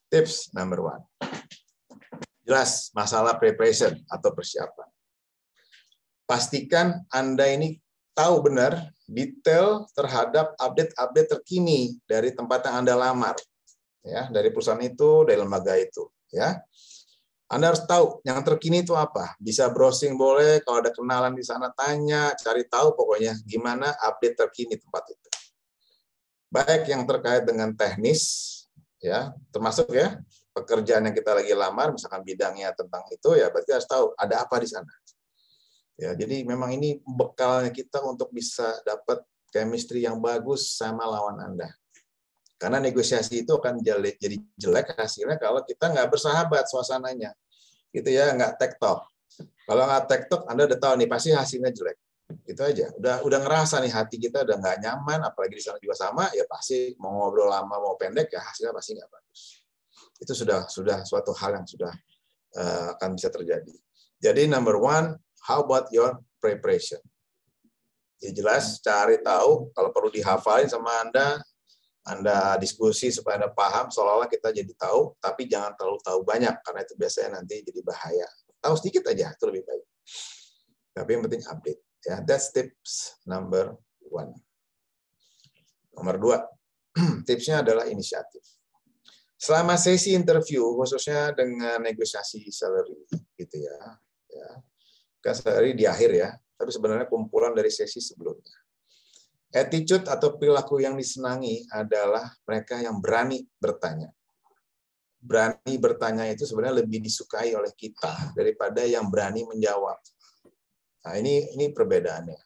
Tips number 1. Jelas masalah preparation atau persiapan. Pastikan Anda ini tahu benar detail terhadap update-update terkini dari tempat yang Anda lamar. Ya, dari perusahaan itu, dari lembaga itu. Ya. Anda harus tahu yang terkini itu apa. Bisa browsing boleh, kalau ada kenalan di sana tanya, cari tahu pokoknya gimana update terkini tempat itu. Baik yang terkait dengan teknis, ya, termasuk ya pekerjaan yang kita lagi lamar, misalkan bidangnya tentang itu, ya berarti harus tahu ada apa di sana. Ya, jadi memang ini bekalnya kita untuk bisa dapat chemistry yang bagus sama lawan Anda. Karena negosiasi itu akan jadi jelek hasilnya kalau kita nggak bersahabat suasananya, gitu ya, nggak tektok. Kalau nggak tektok, Anda udah tahu nih pasti hasilnya jelek. Gitu aja. Udah ngerasa nih hati kita udah nggak nyaman, apalagi di sana juga sama, ya pasti mau ngobrol lama mau pendek ya hasilnya pasti nggak bagus. Itu sudah suatu hal yang sudah akan bisa terjadi. Jadi number 1, how about your preparation? Ya jelas cari tahu, kalau perlu dihafalin sama Anda diskusi supaya Anda paham, seolah-olah kita jadi tahu, tapi jangan terlalu tahu banyak, karena itu biasanya nanti jadi bahaya. Tahu sedikit aja, itu lebih baik. Tapi yang penting update. Ya, that's tips number 1. Nomor 2, tipsnya adalah inisiatif. Selama sesi interview, khususnya dengan negosiasi salary, gitu ya, kan salary di akhir ya, tapi sebenarnya kumpulan dari sesi sebelumnya. Attitude atau perilaku yang disenangi adalah mereka yang berani bertanya. Berani bertanya itu sebenarnya lebih disukai oleh kita daripada yang berani menjawab. Nah, ini perbedaannya.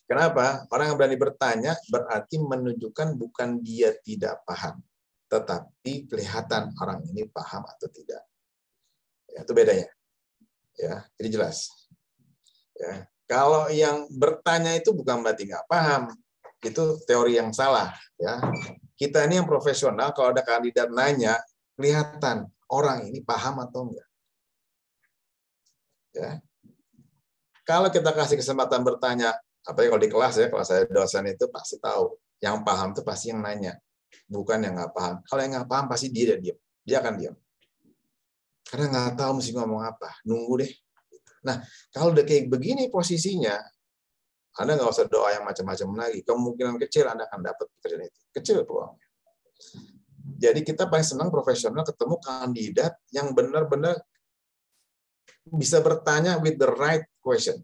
Kenapa? Orang yang berani bertanya berarti menunjukkan bukan dia tidak paham, tetapi kelihatan orang ini paham atau tidak. Ya, itu bedanya. Ya, jadi jelas. Ya. Kalau yang bertanya itu bukan berarti nggak paham, itu teori yang salah. Ya, kita ini yang profesional, kalau ada kandidat nanya, kelihatan orang ini paham atau enggak. Ya, kalau kita kasih kesempatan bertanya, apalagi kalau di kelas ya, kalau saya dosen itu pasti tahu, yang paham itu pasti yang nanya, bukan yang nggak paham. Kalau yang nggak paham pasti dia diam, dia akan diam, karena nggak tahu mesti ngomong apa, nunggu deh. Nah, kalau udah kayak begini posisinya, Anda nggak usah doa yang macam-macam lagi. Kemungkinan kecil Anda akan dapat pekerjaan itu. Kecil peluangnya. Jadi kita paling senang profesional ketemu kandidat yang benar-benar bisa bertanya with the right question.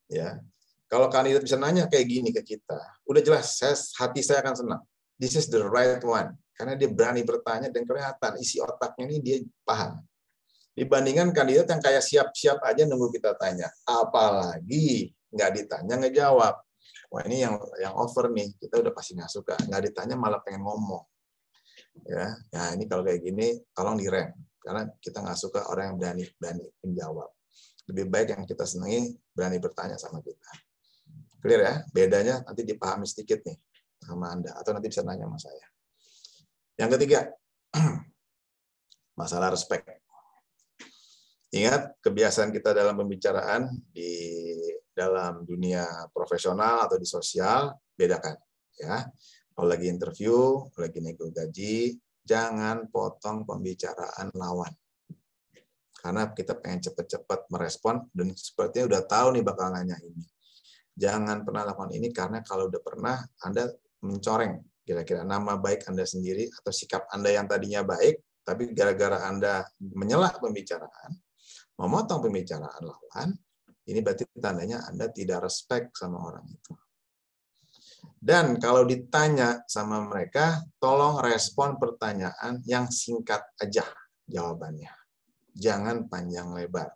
Ya, kalau kandidat bisa nanya kayak gini ke kita, udah jelas, hati saya akan senang. This is the right one. Karena dia berani bertanya dan kelihatan isi otaknya ini dia paham. Dibandingkan kandidat yang kayak siap-siap aja nunggu kita tanya. Apalagi nggak ditanya ngejawab. Wah, ini yang over nih, kita udah pasti nggak suka. Nggak ditanya malah pengen ngomong. Ya, nah ini kalau kayak gini tolong direm, karena kita nggak suka orang yang berani menjawab. Lebih baik yang kita senangi berani bertanya sama kita. Clear ya? Bedanya nanti dipahami sedikit nih sama Anda, atau nanti bisa nanya sama saya. Yang ketiga, masalah respect. Ingat, kebiasaan kita dalam pembicaraan di dalam dunia profesional atau di sosial, bedakan. Ya, kalau lagi interview, lagi nego gaji, jangan potong pembicaraan lawan. Karena kita pengen cepat-cepat merespon, dan sepertinya udah tahu nih bakal nanya ini. Jangan pernah lakukan ini, karena kalau udah pernah, Anda mencoreng kira-kira nama baik Anda sendiri, atau sikap Anda yang tadinya baik, tapi gara-gara Anda menyela pembicaraan, memotong pembicaraan lawan, ini berarti tandanya Anda tidak respect sama orang itu. Dan kalau ditanya sama mereka, tolong respon pertanyaan yang singkat aja jawabannya. Jangan panjang lebar.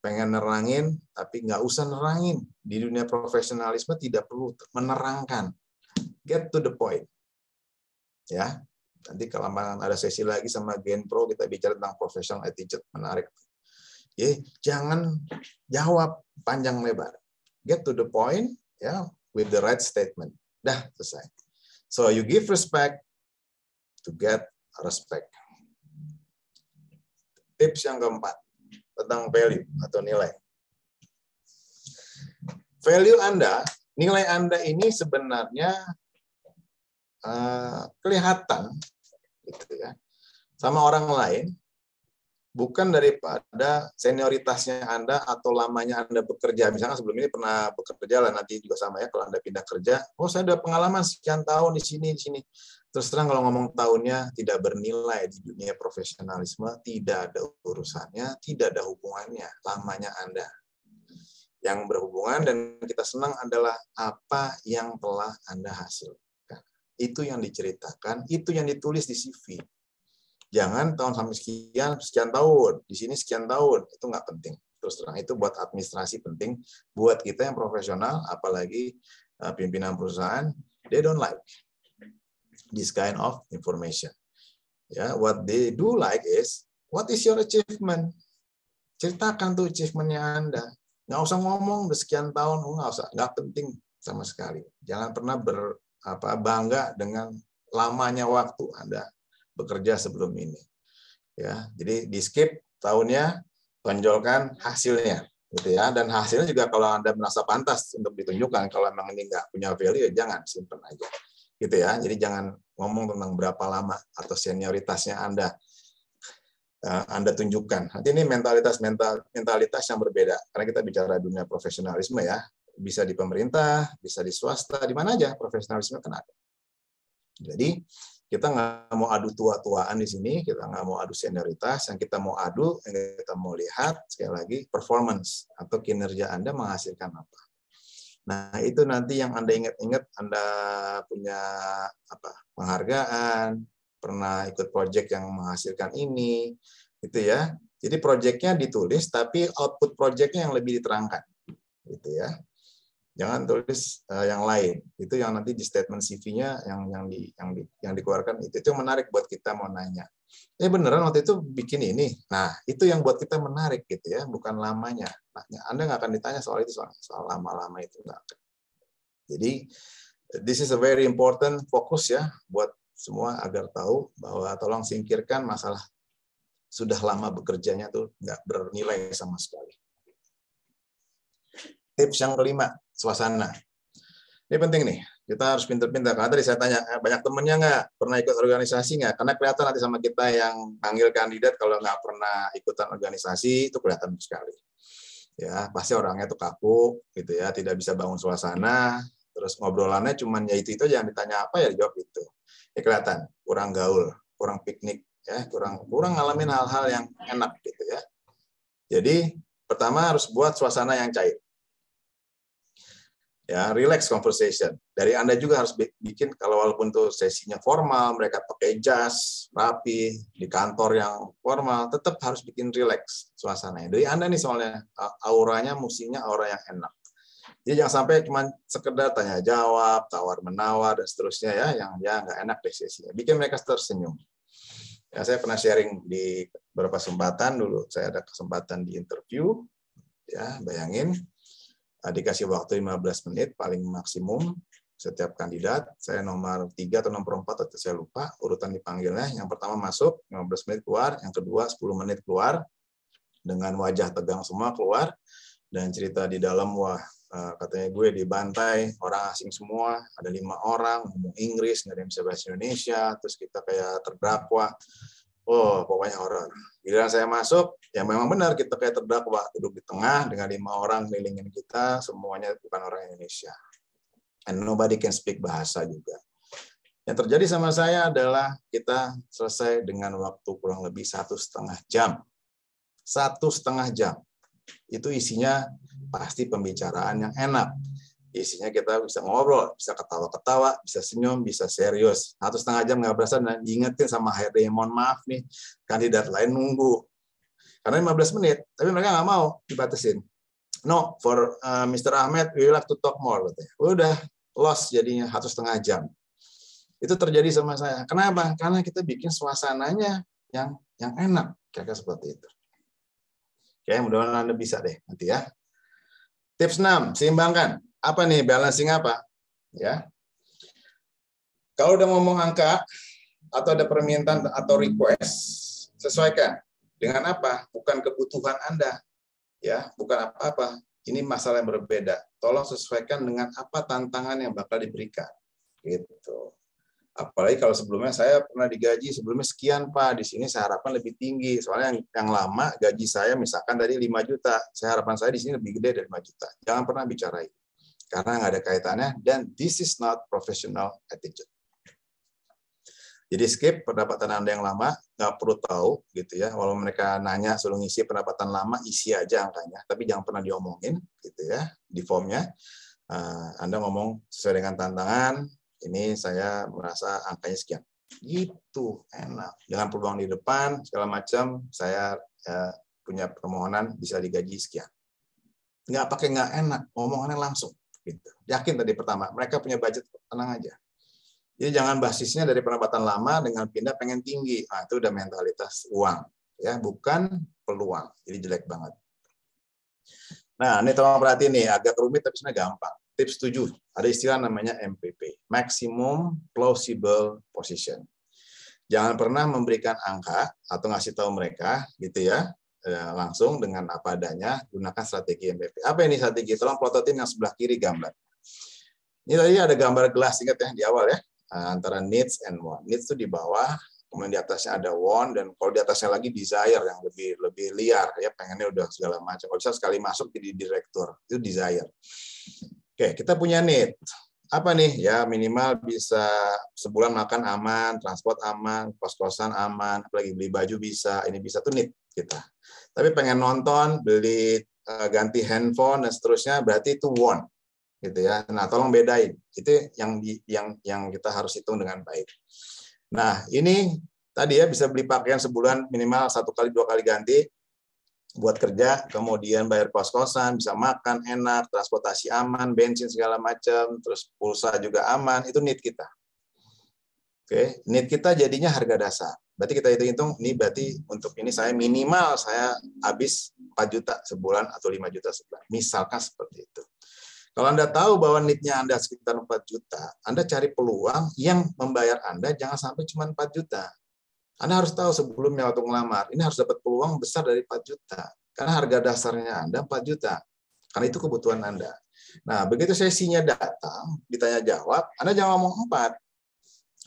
Pengen nerangin, tapi nggak usah nerangin. Di dunia profesionalisme tidak perlu menerangkan. Get to the point. Ya, nanti kalau ada sesi lagi sama Gen Pro, kita bicara tentang professional attitude, menarik. Jangan jawab panjang lebar. Get to the point, ya, with the right statement. Dah, selesai. So you give respect to get respect. Tips yang keempat tentang value atau nilai. Value Anda, nilai Anda ini sebenarnya kelihatan gitu ya. Sama orang lain, bukan daripada senioritasnya Anda atau lamanya Anda bekerja. Misalnya sebelum ini pernah bekerja lah, nanti juga sama ya kalau Anda pindah kerja. Oh, saya udah pengalaman sekian tahun di sini. Terus terang kalau ngomong tahunnya tidak bernilai di dunia profesionalisme, tidak ada urusannya, tidak ada hubungannya lamanya Anda. Yang berhubungan dan kita senang adalah apa yang telah Anda hasilkan. Itu yang diceritakan, itu yang ditulis di CV. Jangan tahun sampai sekian tahun, di sini sekian tahun, itu nggak penting. Terus terang itu buat administrasi penting, buat kita yang profesional, apalagi pimpinan perusahaan, they don't like this kind of information. Ya, what they do like is, what is your achievement? Ceritakan tuh achievement-nya Anda. Nggak usah ngomong udah sekian tahun, nggak penting sama sekali. Jangan pernah bangga dengan lamanya waktu Anda bekerja sebelum ini, ya. Jadi di skip tahunnya, tonjolkan hasilnya, gitu ya. Dan hasilnya juga kalau Anda merasa pantas untuk ditunjukkan, kalau memang ini nggak punya value, ya jangan, simpen aja, gitu ya. Jadi jangan ngomong tentang berapa lama atau senioritasnya Anda tunjukkan. Nanti ini mentalitas yang berbeda, karena kita bicara dunia profesionalisme ya. Bisa di pemerintah, bisa di swasta, di mana aja profesionalisme kan ada. Jadi kita nggak mau adu tua-tuaan di sini, kita nggak mau adu senioritas, yang kita mau adu, yang kita mau lihat, sekali lagi, performance atau kinerja Anda menghasilkan apa. Nah, itu nanti yang Anda ingat-ingat, Anda punya penghargaan, pernah ikut proyek yang menghasilkan ini, gitu ya. Jadi proyeknya ditulis, tapi output proyeknya yang lebih diterangkan, gitu ya. Jangan tulis yang lain. Itu yang nanti di statement CV-nya yang dikeluarkan itu yang menarik buat kita mau nanya. Beneran waktu itu bikin ini. Nah, itu yang buat kita menarik gitu ya, bukan lamanya. Nah, Anda nggak akan ditanya soal itu, soal lama-lama itu nggak akan. Jadi this is a very important fokus ya buat semua agar tahu bahwa tolong singkirkan masalah sudah lama bekerjanya tuh nggak bernilai sama sekali. Tips yang kelima, suasana. Ini penting nih, kita harus pintar-pintar. Karena tadi saya tanya, banyak temennya nggak? Pernah ikut organisasi nggak? Karena kelihatan nanti sama kita yang panggil kandidat, kalau nggak pernah ikutan organisasi, itu kelihatan sekali. Ya, pasti orangnya tuh kaku, gitu ya, tidak bisa bangun suasana, terus ngobrolannya cuman ya itu aja, yang ditanya apa ya dijawab itu. Ya kelihatan, kurang gaul, kurang piknik, ya, kurang ngalamin hal-hal yang enak, gitu ya. Jadi, pertama harus buat suasana yang cair. Ya, relax conversation. Dari Anda juga harus bikin, kalau walaupun tuh sesinya formal, mereka pakai jas, rapi, di kantor yang formal, tetap harus bikin relax suasananya. Dari Anda nih soalnya, auranya, mestinya aura yang enak. Jadi jangan sampai cuma sekedar tanya jawab, tawar-menawar, dan seterusnya ya, yang ya nggak enak deh sesinya. Bikin mereka tersenyum. Ya, saya pernah sharing di beberapa kesempatan dulu, saya ada kesempatan di interview, ya bayangin, dikasih waktu 15 menit paling maksimum setiap kandidat. Saya nomor 3 atau nomor 4 atau saya lupa urutan dipanggilnya. Yang pertama masuk 15 menit keluar, yang kedua 10 menit keluar dengan wajah tegang semua keluar dan cerita di dalam, wah katanya gue dibantai orang asing semua, ada 5 orang ngomong Inggris, nggak ada yang bisa bahasa Indonesia, terus kita kayak terdakwa. Oh, pokoknya horor. Giliran saya masuk, ya memang benar kita kayak terdakwa, duduk di tengah dengan 5 orang ngelilingin kita, semuanya bukan orang Indonesia. And nobody can speak bahasa juga. Yang terjadi sama saya adalah kita selesai dengan waktu kurang lebih 1,5 jam. 1,5 jam. Itu isinya pasti pembicaraan yang enak. Isinya kita bisa ngobrol, bisa ketawa-ketawa, bisa senyum, bisa serius. 1,5 jam nggak berasa, dan diingetin sama HRD, mohon maaf nih, kandidat lain nunggu. Karena 15 menit, tapi mereka nggak mau dibatasin. No, for Mr. Ahmed, we like to talk more. Udah lost jadinya 1,5 jam. Itu terjadi sama saya. Kenapa? Karena kita bikin suasananya yang enak, kira-kira seperti itu. Oke, mudah-mudahan Anda bisa deh nanti ya. Tips 6, seimbangkan. Apa nih, balancing apa? Ya. Kalau udah ngomong angka atau ada permintaan atau request, sesuaikan dengan apa? Bukan kebutuhan Anda. Ya, bukan apa-apa. Ini masalah yang berbeda. Tolong sesuaikan dengan apa tantangan yang bakal diberikan. Gitu. Apalagi kalau sebelumnya saya pernah digaji sebelumnya sekian Pak, di sini saya harapkan lebih tinggi. Soalnya yang lama gaji saya misalkan tadi 5 juta, saya harapan saya di sini lebih gede dari 5 juta. Jangan pernah bicara itu. Karena nggak ada kaitannya dan this is not professional attitude. Jadi skip pendapatan Anda yang lama, nggak perlu tahu gitu ya. Walau mereka nanya suruh ngisi pendapatan lama, isi aja angkanya, tapi jangan pernah diomongin gitu ya di formnya. Anda ngomong sesuai dengan tantangan. Ini saya merasa angkanya sekian. Gitu, enak. Dengan peluang di depan, segala macam, saya punya permohonan bisa digaji sekian. Nggak pakai nggak enak, omongannya langsung. Gitu. Yakin tadi pertama, mereka punya budget, tenang aja. Jadi jangan basisnya dari pendapatan lama dengan pindah pengen tinggi. Nah, itu udah mentalitas uang. Ya, bukan peluang. Jadi jelek banget. Nah, ini tolong perhatiin nih, agak rumit tapi sebenarnya gampang. Tips 7, ada istilah namanya MPP, Maximum Plausible Position. Jangan pernah memberikan angka atau ngasih tahu mereka, gitu ya, langsung dengan apa adanya, gunakan strategi MPP. Apa ini strategi? Tolong plototin yang sebelah kiri gambar. Ini tadi ada gambar gelas, ingat ya, di awal ya, antara needs and want. Needs itu di bawah, kemudian di atasnya ada want, dan kalau di atasnya lagi desire yang lebih liar, ya pengennya udah segala macam. Kalau bisa sekali masuk jadi direktur, itu desire. Oke, kita punya need. Apa nih? Ya minimal bisa sebulan makan aman, transport aman, kos-kosan aman, apalagi beli baju bisa, ini bisa tuh need kita. Tapi pengen nonton, beli ganti handphone dan seterusnya, berarti itu want, gitu ya. Nah, tolong bedain. Itu yang kita harus hitung dengan baik. Nah, ini tadi ya bisa beli pakaian sebulan minimal 1 kali 2 kali ganti. Buat kerja, kemudian bayar kos-kosan, bisa makan enak, transportasi aman, bensin segala macam, terus pulsa juga aman, itu need kita. Oke, need kita jadinya harga dasar. Berarti kita hitung-hitung, ini berarti untuk ini saya minimal saya habis 4 juta sebulan atau 5 juta sebulan. Misalkan seperti itu. Kalau Anda tahu bahwa need-nya Anda sekitar 4 juta, Anda cari peluang yang membayar Anda jangan sampai cuma 4 juta. Anda harus tahu sebelumnya waktu ngelamar, ini harus dapat peluang besar dari 4 juta. Karena harga dasarnya Anda 4 juta. Karena itu kebutuhan Anda. Nah, begitu sesinya datang, ditanya jawab, Anda jangan ngomong 4.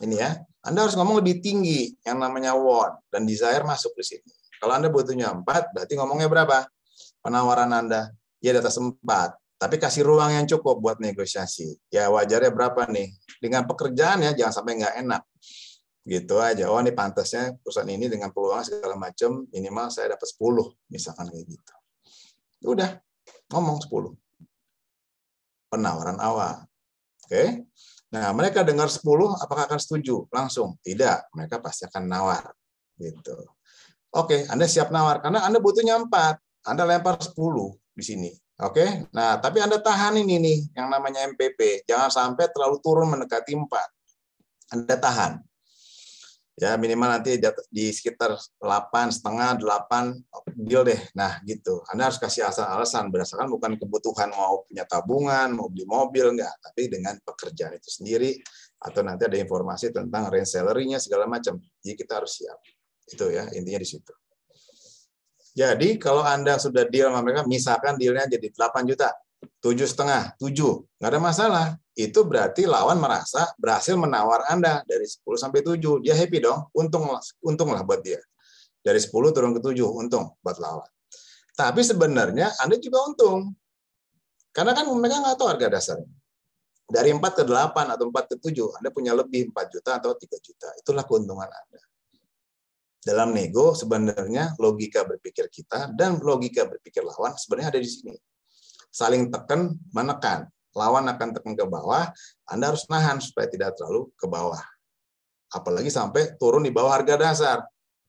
Ini ya, Anda harus ngomong lebih tinggi, yang namanya want, dan desire masuk di sini. Kalau Anda butuhnya 4, berarti ngomongnya berapa? Penawaran Anda, ya di atas 4. Tapi kasih ruang yang cukup buat negosiasi. Ya wajarnya berapa nih? Dengan pekerjaan ya, jangan sampai nggak enak. Gitu aja. Oh, ini pantasnya perusahaan ini dengan peluang segala macam minimal saya dapat 10 misalkan kayak gitu. Udah ngomong 10. Penawaran awal. Oke. Nah, mereka dengar 10 apakah akan setuju? Langsung. Tidak, mereka pasti akan nawar. Gitu. Oke, Anda siap nawar karena Anda butuhnya 4. Anda lempar 10 di sini. Oke. Nah, tapi Anda tahan ini nih yang namanya MPP. Jangan sampai terlalu turun mendekati 4. Anda tahan. Ya minimal nanti di sekitar 8,5, 8 deal deh. Nah gitu. Anda harus kasih alasan berdasarkan bukan kebutuhan mau punya tabungan, mau beli mobil enggak, tapi dengan pekerjaan itu sendiri atau nanti ada informasi tentang range salary-nya segala macam. Jadi kita harus siap. Itu ya intinya di situ. Jadi kalau Anda sudah deal sama mereka, misalkan dealnya jadi 8 juta, 7,5, 7, nggak ada masalah. Itu berarti lawan merasa berhasil menawar Anda dari 10 sampai 7. Dia happy dong, untunglah buat dia. Dari 10 turun ke 7, untung buat lawan. Tapi sebenarnya Anda juga untung. Karena kan mereka nggak tahu harga dasarnya. Dari 4 ke 8 atau 4 ke 7, Anda punya lebih 4 juta atau 3 juta. Itulah keuntungan Anda. Dalam nego sebenarnya logika berpikir kita dan logika berpikir lawan sebenarnya ada di sini. Saling tekan, menekan. Lawan akan tekan ke bawah, Anda harus nahan supaya tidak terlalu ke bawah. Apalagi sampai turun di bawah harga dasar.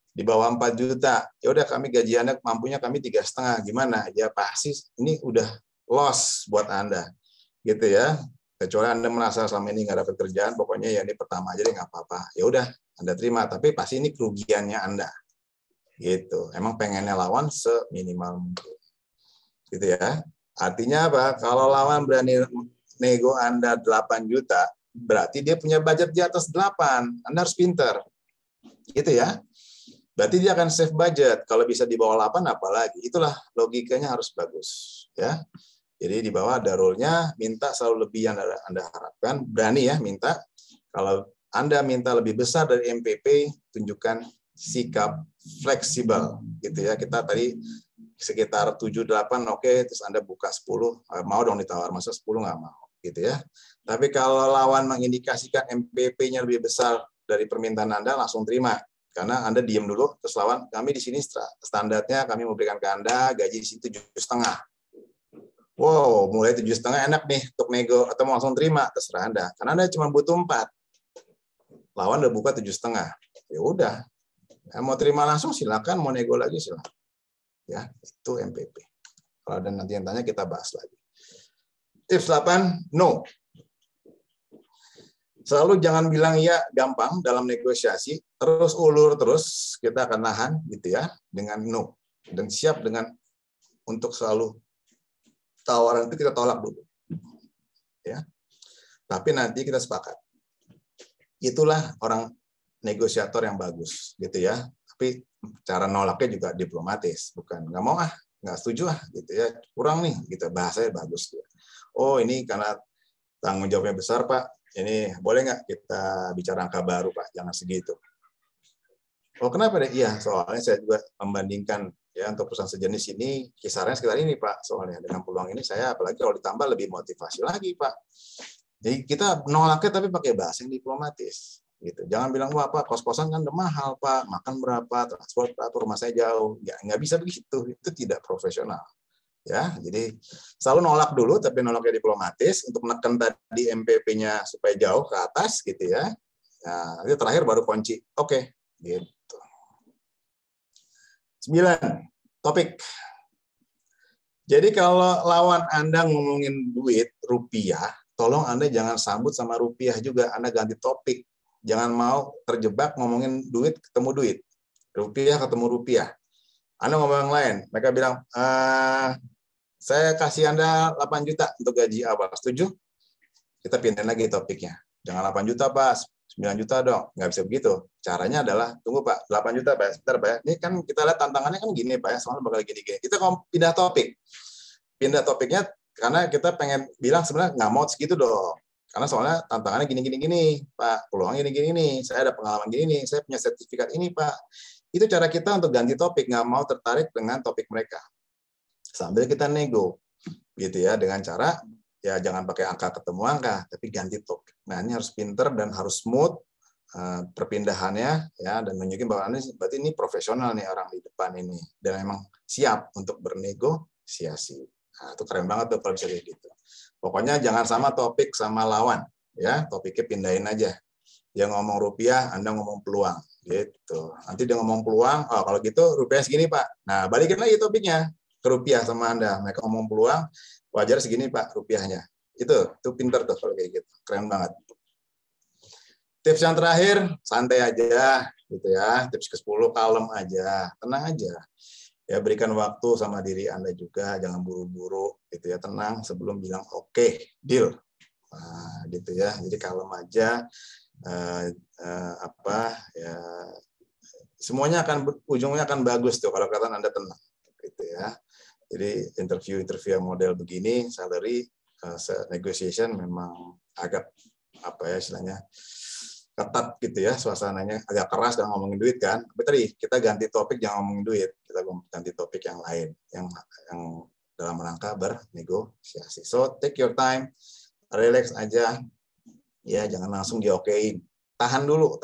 Di bawah 4 juta. Ya udah kami gajiannya mampunya kami 3,5. Gimana? Ya pasti ini udah loss buat Anda. Gitu ya. Kecuali Anda merasa selama ini nggak dapat kerjaan, pokoknya ya ini pertama aja deh nggak apa-apa. Ya udah, Anda terima, tapi pasti ini kerugiannya Anda. Gitu. Emang pengennya lawan seminimal mungkin. Gitu ya. Artinya apa? Kalau lawan berani nego Anda 8 juta, berarti dia punya budget di atas 8. Anda harus pinter. Gitu ya. Berarti dia akan save budget. Kalau bisa di bawah 8, apalagi. Itulah logikanya harus bagus. Ya. Jadi di bawah ada rule-nya, minta selalu lebih yang Anda harapkan. Berani ya minta. Kalau Anda minta lebih besar dari MPP, tunjukkan sikap fleksibel gitu ya. Kita tadi sekitar 7-8 oke, terus Anda buka 10, mau dong ditawar, masa 10 nggak mau gitu ya. Tapi kalau lawan mengindikasikan MPP-nya lebih besar dari permintaan Anda, langsung terima. Karena Anda diam dulu, terus lawan, kami di sini standarnya kami memberikan ke Anda gaji di sini 7,5. Wow, mulai 7,5 enak nih untuk nego, atau mau langsung terima, terserah Anda. Karena Anda cuma butuh 4. Lawan udah buka 7,5. Ya udah. Mau terima langsung silakan, mau nego lagi silakan. Ya, itu MPP. Kalau ada nanti yang tanya kita bahas lagi. Tips 8, no. Selalu jangan bilang iya gampang dalam negosiasi, terus ulur terus, kita akan nahan gitu ya dengan no, dan siap dengan untuk selalu tawaran itu kita tolak dulu. Ya. Tapi nanti kita sepakat. Itulah orang negosiator yang bagus gitu ya. Tapi cara nolaknya juga diplomatis, bukan nggak mau nggak setuju gitu ya, kurang nih gitu, bahasanya bagus ya. Oh, ini karena tanggung jawabnya besar, Pak. Ini boleh nggak kita bicara angka baru, Pak? Jangan segitu. Oh, kenapa deh? Iya, soalnya saya juga membandingkan ya untuk perusahaan sejenis ini kisarannya sekitar ini, Pak. Soalnya dengan peluang ini saya apalagi kalau ditambah lebih motivasi lagi, Pak. Jadi kita nolaknya tapi pakai bahasa yang diplomatis. Gitu. Jangan bilang, wah Pak, kos-kosan kan udah mahal, Pak. Makan berapa, transport berapa, rumah saya jauh. Ya, nggak bisa begitu. Itu tidak profesional. Ya, jadi selalu nolak dulu, tapi nolaknya diplomatis untuk menekan tadi MPP-nya supaya jauh ke atas, gitu ya. Nah, itu terakhir baru kunci. Oke, gitu. 9, topik. Jadi kalau lawan Anda ngomongin duit rupiah, tolong Anda jangan sambut sama rupiah juga. Anda ganti topik. Jangan mau terjebak ngomongin duit ketemu duit. Rupiah ketemu rupiah. Anda ngomong yang lain. Mereka bilang, saya kasih Anda 8 juta untuk gaji awal. Setuju? Kita pindahin lagi topiknya. Jangan 8 juta, Pak. 9 juta dong. Nggak bisa begitu. Caranya adalah, tunggu Pak, 8 juta Pak. Sebentar Pak ya. Ini kan kita lihat tantangannya kan gini Pak ya. Soalnya bakal gini-gini. Kita mau pindah topik. Pindah topiknya karena kita pengen bilang sebenarnya nggak mau segitu dong. Karena soalnya tantangannya gini-gini Pak. Peluangnya gini-gini. Saya ada pengalaman gini. Saya punya sertifikat ini Pak. Itu cara kita untuk ganti topik. Nggak mau tertarik dengan topik mereka. Sambil kita nego, gitu ya, dengan cara ya jangan pakai angka ketemu angka, tapi ganti topik. Nah ini harus pinter dan harus smooth perpindahannya ya, dan nunjukin bahwa berarti ini profesional nih orang di depan ini dan memang siap untuk bernegosiasi. Nah, itu keren banget tuh kalau bisa kayak gitu. Pokoknya jangan sama topik sama lawan, ya topiknya pindahin aja. Dia ngomong rupiah, Anda ngomong peluang, gitu. Nanti dia ngomong peluang, oh kalau gitu rupiah segini Pak. Nah balikin lagi topiknya ke rupiah sama Anda. Mereka ngomong peluang, wajar segini Pak rupiahnya. Itu pinter tuh kalau kayak gitu. Keren banget. Tips yang terakhir, santai aja gitu ya. Tips ke-10, kalem aja, tenang aja. Ya berikan waktu sama diri Anda juga, jangan buru-buru gitu ya, tenang sebelum bilang oke, deal. Nah, gitu ya. Jadi kalem aja, ya semuanya ujungnya akan bagus tuh kalau kelihatan Anda tenang gitu ya. Jadi interview yang model begini, salary negotiation memang agak istilahnya ketat gitu ya, suasananya agak keras dan ngomongin duit kan. Tapi tadi kita ganti topik, jangan ngomongin duit, kita ganti topik yang lain yang dalam rangka bernegosiasi. So take your time, relax aja, ya jangan langsung diokein. Tahan dulu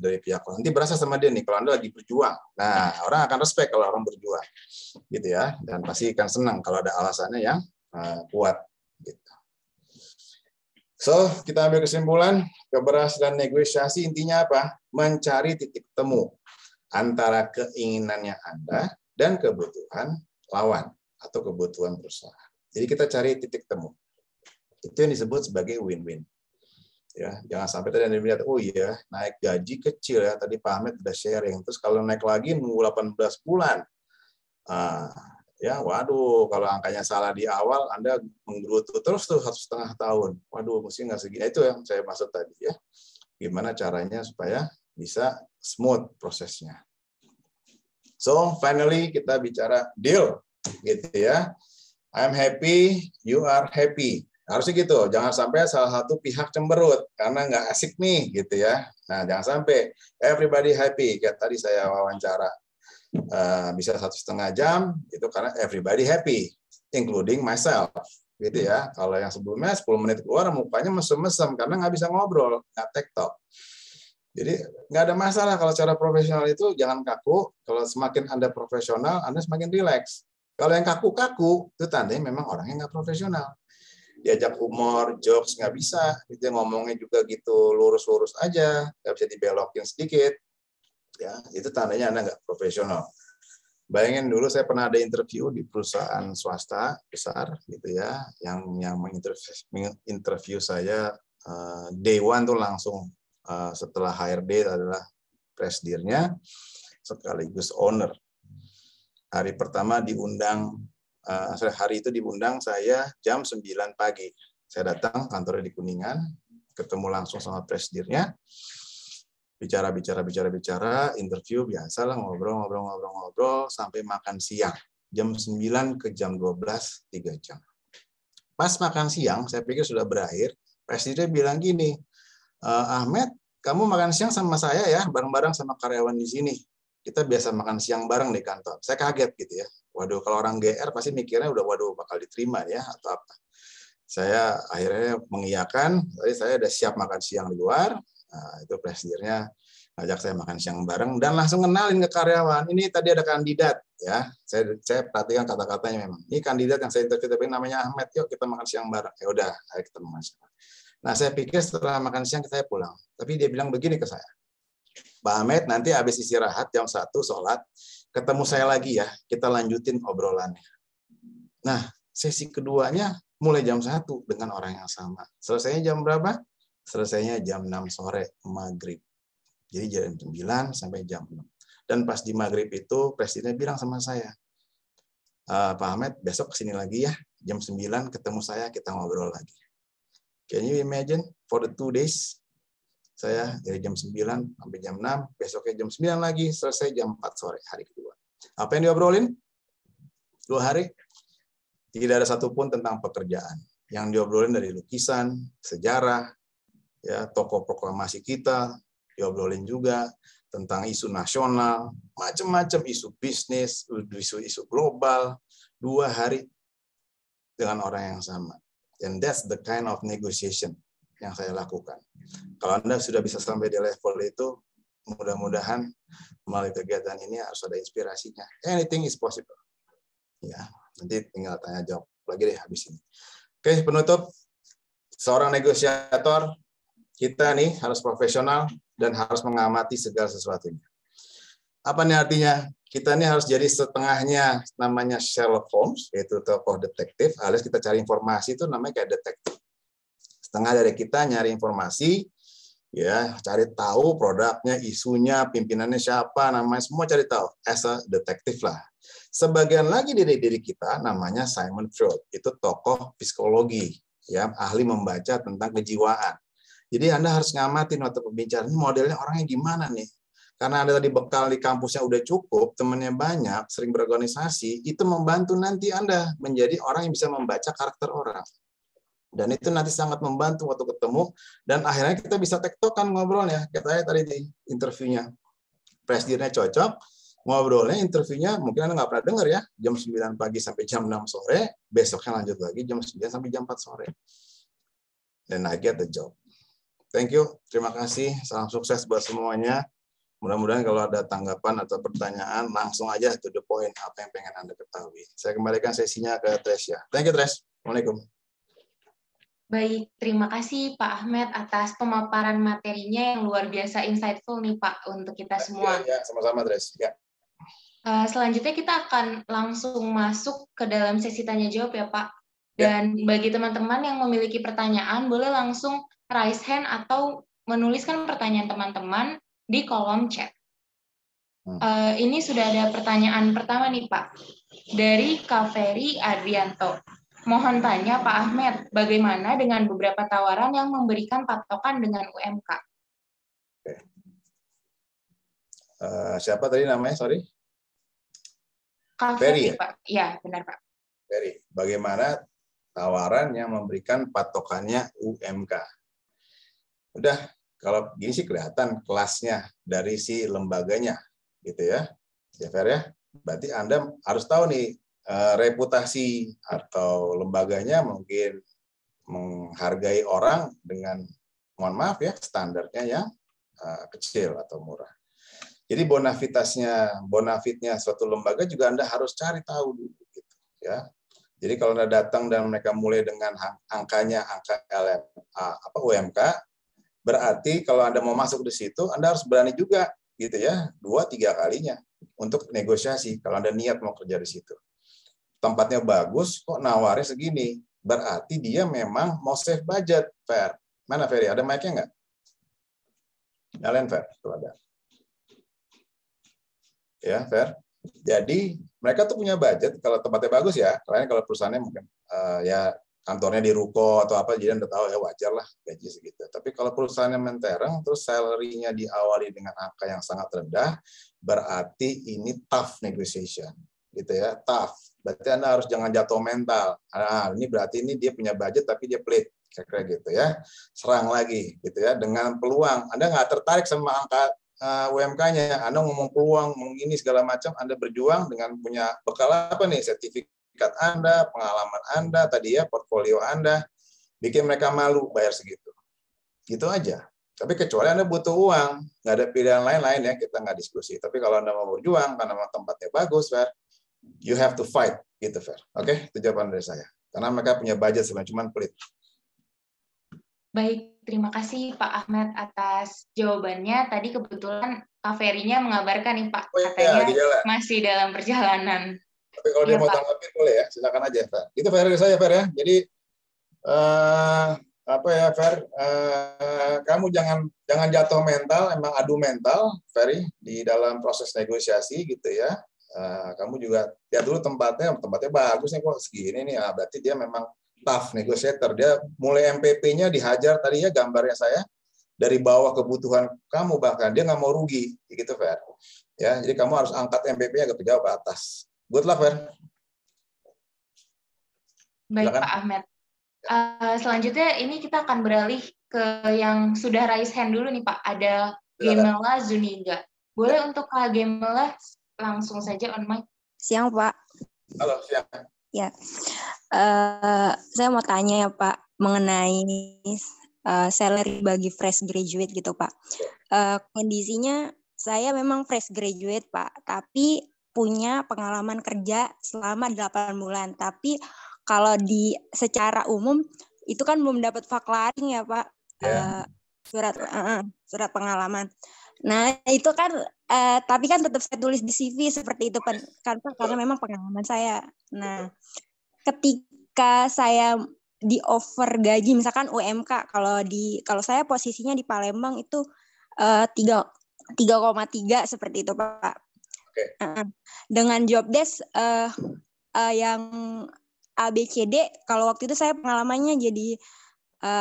dari pihak orang. Nanti berasa sama dia nih kalau Anda lagi berjuang. Nah, orang akan respect kalau orang berjuang, gitu ya. Dan pasti akan senang kalau ada alasannya yang kuat. Gitu. So, kita ambil kesimpulan, keberhasilan negosiasi intinya apa? Mencari titik temu antara keinginannya Anda dan kebutuhan lawan atau kebutuhan perusahaan. Jadi kita cari titik temu. Itu yang disebut sebagai win-win. Ya, jangan sampai tadi Anda melihat, oh iya, naik gaji kecil ya, tadi Pak Ahmed udah sharing, terus kalau naik lagi nunggu 18 bulan. Ya, waduh, kalau angkanya salah di awal, Anda menggerutu terus tuh 1,5 tahun. Waduh, mesti nggak segini. Itu yang saya maksud tadi ya. Gimana caranya supaya bisa smooth prosesnya. So, finally kita bicara deal, gitu ya. I'm happy, you are happy. Harusnya gitu, jangan sampai salah satu pihak cemberut karena nggak asik nih gitu ya. Nah, jangan sampai everybody happy. Kayak tadi saya wawancara bisa 1,5 jam itu karena everybody happy, including myself, gitu ya. Kalau yang sebelumnya 10 menit keluar mukanya mesem-mesem karena nggak bisa ngobrol, nggak tektok. Jadi nggak ada masalah kalau cara profesional itu jangan kaku. Kalau semakin Anda profesional, Anda semakin rileks. Kalau yang kaku-kaku itu tandanya memang orangnya nggak profesional. Diajak humor, jokes nggak bisa, gitu ngomongnya juga gitu lurus-lurus aja, nggak bisa dibelokin sedikit, ya itu tandanya Anda nggak profesional. Bayangin dulu saya pernah ada interview di perusahaan swasta besar, gitu ya, yang menginterview saya day one tuh langsung setelah HRD adalah presidennya sekaligus owner. Hari pertama diundang. Hari itu diundang saya jam 9 pagi. Saya datang kantornya di Kuningan, ketemu langsung sama presidennya, bicara, interview biasalah ngobrol sampai makan siang. Jam 9 ke jam 12, 3 jam. Pas makan siang, saya pikir sudah berakhir, presidennya bilang gini, Ahmed, kamu makan siang sama saya ya, bareng-bareng sama karyawan di sini. Kita biasa makan siang bareng di kantor. Saya kaget gitu ya. Waduh, kalau orang GR pasti mikirnya waduh bakal diterima ya atau apa. Saya akhirnya mengiyakan, tadi saya udah siap makan siang di luar. Nah, itu presidennya ngajak saya makan siang bareng dan langsung kenalin ke karyawan. Ini tadi ada kandidat ya. Saya perhatikan kata-katanya memang. Ini kandidat yang saya interview tapi namanya Ahmed. Yuk kita makan siang bareng. Ya udah, ayo kita makan siang. Nah, saya pikir setelah makan siang saya pulang. Tapi dia bilang begini ke saya. Pak Ahmed, nanti habis istirahat jam 1 sholat, ketemu saya lagi ya, kita lanjutin obrolannya. Nah, sesi keduanya mulai jam 1 dengan orang yang sama. Selesainya jam berapa? Selesainya jam 6 sore, maghrib. Jadi jam 9 sampai jam 6. Dan pas di maghrib itu, presidennya bilang sama saya, Pak Ahmed, besok kesini lagi ya, jam 9 ketemu saya, kita ngobrol lagi. Can you imagine, for the 2 days, saya dari jam 9 sampai jam 6, besoknya jam 9 lagi, selesai jam 4 sore, hari kedua. Apa yang diobrolin? 2 hari, tidak ada satupun tentang pekerjaan. Yang diobrolin dari lukisan, sejarah, ya, tokoh proklamasi kita, diobrolin juga tentang isu nasional, macam-macam isu bisnis, isu global, 2 hari dengan orang yang sama. And that's the kind of negotiation yang saya lakukan. Kalau Anda sudah bisa sampai di level itu, mudah-mudahan melalui kegiatan ini harus ada inspirasinya. Anything is possible. Ya, nanti tinggal tanya jawab lagi deh habis ini. Oke, penutup. Seorang negosiator, kita nih harus profesional dan harus mengamati segala sesuatunya. Apa nih artinya? Kita ini harus jadi setengahnya namanya Sherlock Holmes, yaitu tokoh detektif, alias kita cari informasi itu namanya kayak detektif. Setengah dari kita nyari informasi, ya, cari tahu produknya, isunya, pimpinannya siapa, namanya semua cari tahu. As a detektif lah. Sebagian lagi dari diri kita namanya Simon Freud, itu tokoh psikologi, ya, ahli membaca tentang kejiwaan. Jadi Anda harus ngamatin waktu pembicaraan ini modelnya orangnya gimana nih. Karena Anda tadi bekal di kampusnya udah cukup, temannya banyak, sering berorganisasi, itu membantu nanti Anda menjadi orang yang bisa membaca karakter orang. Dan itu nanti sangat membantu waktu ketemu, dan akhirnya kita bisa tektokan ngobrolnya. Kayak saya tadi di interviewnya. Presidennya cocok, ngobrolnya, interviewnya, mungkin Anda nggak pernah dengar ya, jam 9 pagi sampai jam 6 sore, besoknya lanjut lagi jam 9 sampai jam 4 sore. Dan I get the job. Thank you, terima kasih, salam sukses buat semuanya. Mudah-mudahan kalau ada tanggapan atau pertanyaan, langsung aja to the point, apa yang pengen Anda ketahui. Saya kembalikan sesinya ke Tresya. Thank you, Tres. Assalamualaikum. Baik, terima kasih Pak Ahmed atas pemaparan materinya yang luar biasa insightful nih Pak untuk kita semua. Ya, sama-sama Tres. Ya. Selanjutnya kita akan langsung masuk ke dalam sesi tanya jawab ya Pak. Dan bagi teman-teman yang memiliki pertanyaan, boleh langsung raise hand atau menuliskan pertanyaan teman-teman di kolom chat. Ini sudah ada pertanyaan pertama nih Pak, dari Kaveri Adrianto. Mohon tanya Pak Ahmed, bagaimana dengan beberapa tawaran yang memberikan patokan dengan UMK? Siapa tadi namanya? Sorry. Kaveri, Pak. Ya, benar Pak. Kaveri. Bagaimana tawaran yang memberikan patokannya UMK. Udah, kalau gini sih kelihatan kelasnya dari si lembaganya, gitu ya. Ya, Fer ya. Berarti Anda harus tahu nih, reputasi atau lembaganya mungkin menghargai orang dengan, mohon maaf ya, standarnya yang kecil atau murah. Jadi bonafitnya suatu lembaga juga Anda harus cari tahu dulu, gitu ya. Jadi kalau Anda datang dan mereka mulai dengan angkanya angka UMK, berarti kalau Anda mau masuk di situ, Anda harus berani juga, gitu ya, 2-3 kalinya untuk negosiasi. Kalau Anda niat mau kerja di situ, tempatnya bagus, kok nawarnya segini, berarti dia memang mau save budget, Fer. Mana Ferry? Ada mic-nya nggak? Nyalain Fer, kalau ada. Ya, Fer. Jadi mereka tuh punya budget kalau tempatnya bagus ya. Karena kalau perusahaannya mungkin ya kantornya di ruko atau apa, jadi Anda tahu ya wajar lah gaji segitu. Tapi kalau perusahaannya mentereng, terus salary-nya diawali dengan angka yang sangat rendah, berarti ini tough negotiation, gitu ya, tough. Berarti Anda harus jangan jatuh mental. Nah, ini berarti ini dia punya budget tapi dia pelit, kira-kira gitu ya. Serang lagi, gitu ya, dengan peluang. Anda nggak tertarik sama angka UMK-nya, Anda ngomong peluang, ngomong ini segala macam, Anda berjuang dengan punya bekal apa nih, sertifikat Anda, pengalaman Anda, tadi ya, portfolio Anda, bikin mereka malu bayar segitu. Gitu aja. Tapi kecuali Anda butuh uang, nggak ada pilihan lain-lain ya, kita nggak diskusi. Tapi kalau Anda mau berjuang, karena memang tempatnya bagus, Fer, you have to fight, gitu, Fer. Oke, itu jawaban dari saya. Karena mereka punya budget sebenarnya, cuma pelit. Baik, terima kasih Pak Ahmad atas jawabannya. Tadi kebetulan Kak Ferry-nya mengabarkan nih Pak, katanya masih dalam perjalanan. Tapi kalau dia mau tanggapin boleh ya, silakan aja, Fer. Itu Fer dari saya, Fer ya. Jadi apa ya, Fer? Kamu jangan jatuh mental, emang adu mental, Ferry, di dalam proses negosiasi gitu ya. Kamu juga lihat dulu tempatnya bagus nih kok segini nih. Berarti dia memang tough negotiator. Dia mulai MPP-nya dihajar tadi ya, gambarnya saya dari bawah kebutuhan kamu, bahkan dia nggak mau rugi gitu, Fer. Ya, jadi kamu harus angkat MPP-nya agak jauh ke atas. Good luck, Fer. Baik, Pak Ahmad. Selanjutnya ini kita akan beralih ke yang sudah raise hand dulu nih Pak. Ada Gemela Zuniga. Boleh untuk Kak Gemela langsung saja on mic. Siang, Pak. Halo, siang. Ya, saya mau tanya ya Pak mengenai salary bagi fresh graduate gitu Pak. Kondisinya saya memang fresh graduate Pak, tapi punya pengalaman kerja selama 8 bulan. Tapi kalau secara umum itu kan belum dapat vaklaring ya Pak, surat pengalaman. Nah itu kan, tapi kan tetap saya tulis di CV seperti itu kan karena memang pengalaman saya. Nah ketika saya di offer gaji misalkan UMK, kalau saya posisinya di Palembang itu 3,3 seperti itu Pak. Okay. Dengan job desk yang ABCD, kalau waktu itu saya pengalamannya jadi